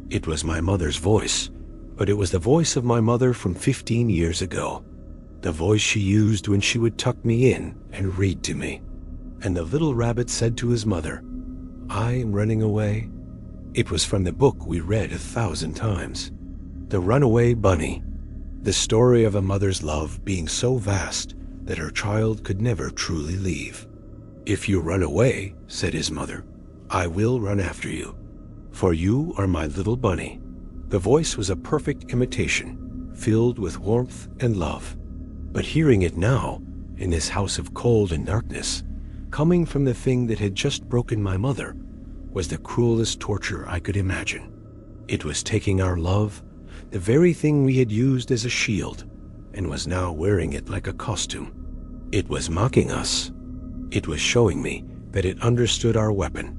It was my mother's voice, but it was the voice of my mother from 15 years ago. The voice she used when she would tuck me in and read to me. And the little rabbit said to his mother, "I am running away." It was from the book we read 1,000 times. The Runaway Bunny. The story of a mother's love being so vast that her child could never truly leave. "If you run away," said his mother, "I will run after you. For you are my little bunny." The voice was a perfect imitation, filled with warmth and love. But hearing it now, in this house of cold and darkness, coming from the thing that had just broken my mother, was the cruelest torture I could imagine. It was taking our love, the very thing we had used as a shield, and was now wearing it like a costume. It was mocking us. It was showing me that it understood our weapon,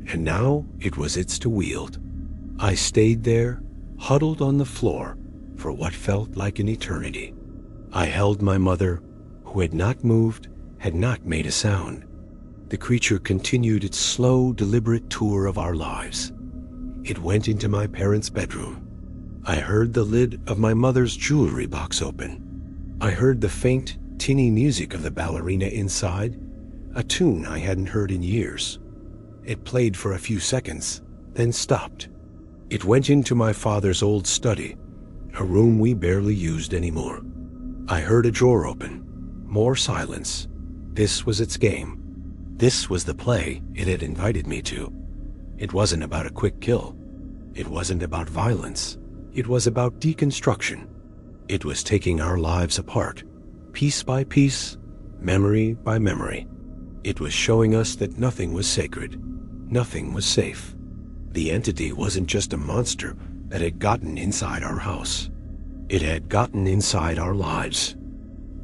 and now it was its to wield. I stayed there, huddled on the floor, for what felt like an eternity. I held my mother, who had not moved, had not made a sound. The creature continued its slow, deliberate tour of our lives. It went into my parents' bedroom. I heard the lid of my mother's jewelry box open. I heard the faint, tinny music of the ballerina inside, a tune I hadn't heard in years. It played for a few seconds, then stopped. It went into my father's old study, a room we barely used anymore. I heard a drawer open. More silence. This was its game. This was the play it had invited me to. It wasn't about a quick kill. It wasn't about violence. It was about deconstruction. It was taking our lives apart, piece by piece, memory by memory. It was showing us that nothing was sacred. Nothing was safe. The entity wasn't just a monster that had gotten inside our house. It had gotten inside our lives.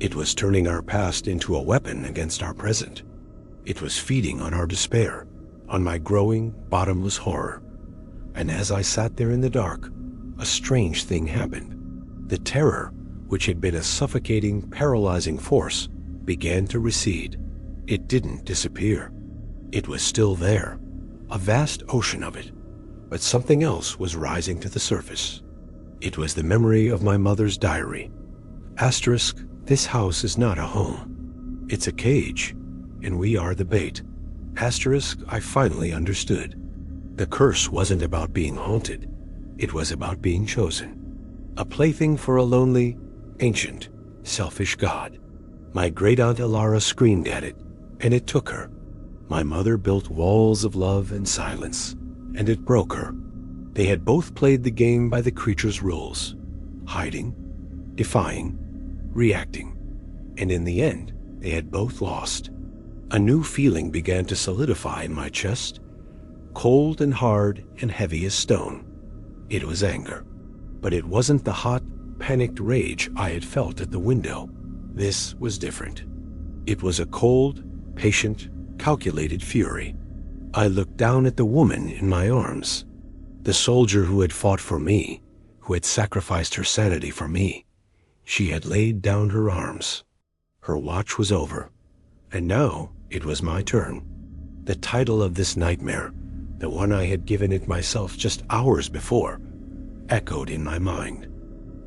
It was turning our past into a weapon against our present. It was feeding on our despair, on my growing, bottomless horror. And as I sat there in the dark, a strange thing happened. The terror, which had been a suffocating, paralyzing force, began to recede. It didn't disappear. It was still there, a vast ocean of it, but something else was rising to the surface. It was the memory of my mother's diary. Asterisk, this house is not a home. It's a cage, and we are the bait. Asterisk, I finally understood. The curse wasn't about being haunted. It was about being chosen. A plaything for a lonely, ancient, selfish god. My great-aunt Elara screamed at it, and it took her. My mother built walls of love and silence, and it broke her. They had both played the game by the creature's rules, hiding, defying, reacting, and in the end, they had both lost. A new feeling began to solidify in my chest, cold and hard and heavy as stone. It was anger. But it wasn't the hot, panicked rage I had felt at the window. This was different. It was a cold, patient, calculated fury. I looked down at the woman in my arms, the soldier who had fought for me, who had sacrificed her sanity for me. She had laid down her arms. Her watch was over, and now it was my turn. The title of this nightmare, the one I had given it myself just hours before, echoed in my mind.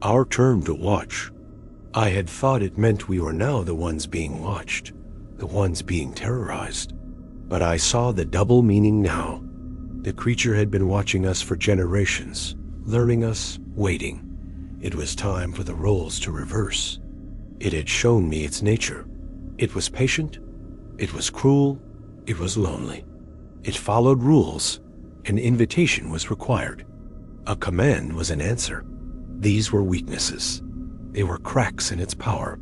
Our turn to watch. I had thought it meant we were now the ones being watched, the ones being terrorized. But I saw the double meaning now. The creature had been watching us for generations, luring us, waiting. It was time for the roles to reverse. It had shown me its nature. It was patient, it was cruel, it was lonely. It followed rules. An invitation was required. A command was an answer. These were weaknesses. They were cracks in its power.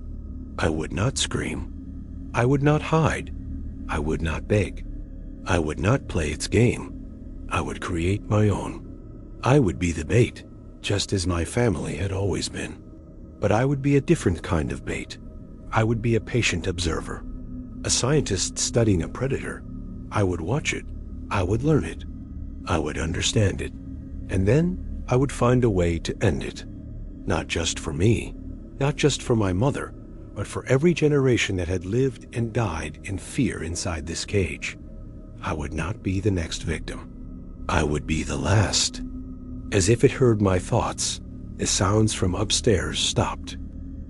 I would not scream. I would not hide. I would not beg. I would not play its game. I would create my own. I would be the bait, just as my family had always been. But I would be a different kind of bait. I would be a patient observer, a scientist studying a predator. I would watch it. I would learn it. I would understand it. And then I would find a way to end it. Not just for me, not just for my mother, but for every generation that had lived and died in fear inside this cage. I would not be the next victim. I would be the last. As if it heard my thoughts, the sounds from upstairs stopped.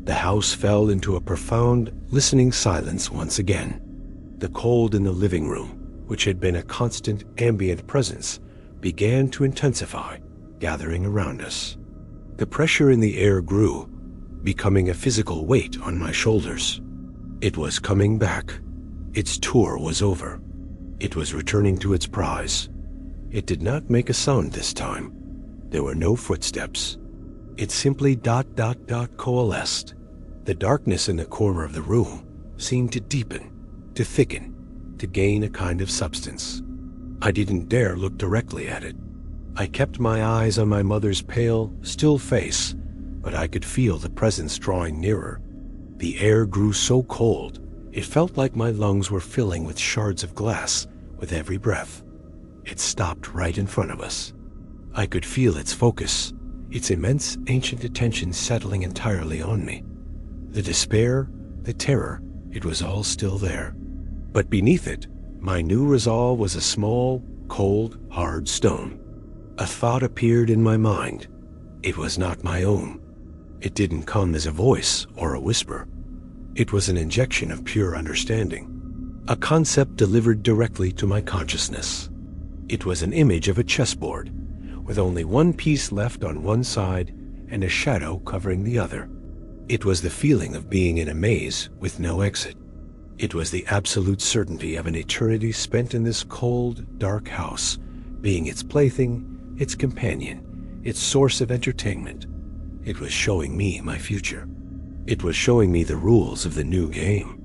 The house fell into a profound, listening silence once again. The cold in the living room, which had been a constant ambient presence, began to intensify, gathering around us. The pressure in the air grew, becoming a physical weight on my shoulders. It was coming back. Its tour was over. It was returning to its prize. It did not make a sound this time. There were no footsteps. It simply ... coalesced. The darkness in the corner of the room seemed to deepen, to thicken, to gain a kind of substance. I didn't dare look directly at it. I kept my eyes on my mother's pale, still face, but I could feel the presence drawing nearer. The air grew so cold, it felt like my lungs were filling with shards of glass with every breath. It stopped right in front of us. I could feel its focus, its immense ancient attention settling entirely on me. The despair, the terror, it was all still there. But beneath it, my new resolve was a small, cold, hard stone. A thought appeared in my mind. It was not my own. It didn't come as a voice or a whisper. It was an injection of pure understanding, a concept delivered directly to my consciousness. It was an image of a chessboard, with only one piece left on one side and a shadow covering the other. It was the feeling of being in a maze with no exit. It was the absolute certainty of an eternity spent in this cold, dark house, being its plaything, its companion, its source of entertainment. It was showing me my future. It was showing me the rules of the new game.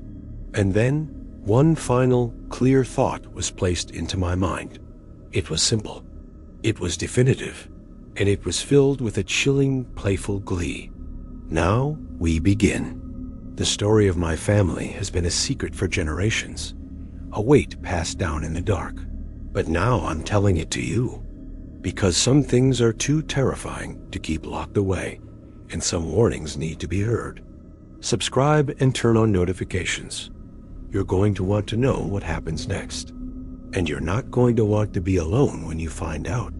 And then, one final, clear thought was placed into my mind. It was simple. It was definitive. And it was filled with a chilling, playful glee. Now we begin. The story of my family has been a secret for generations, a weight passed down in the dark. But now I'm telling it to you, because some things are too terrifying to keep locked away, and some warnings need to be heard. Subscribe and turn on notifications. You're going to want to know what happens next. And you're not going to want to be alone when you find out.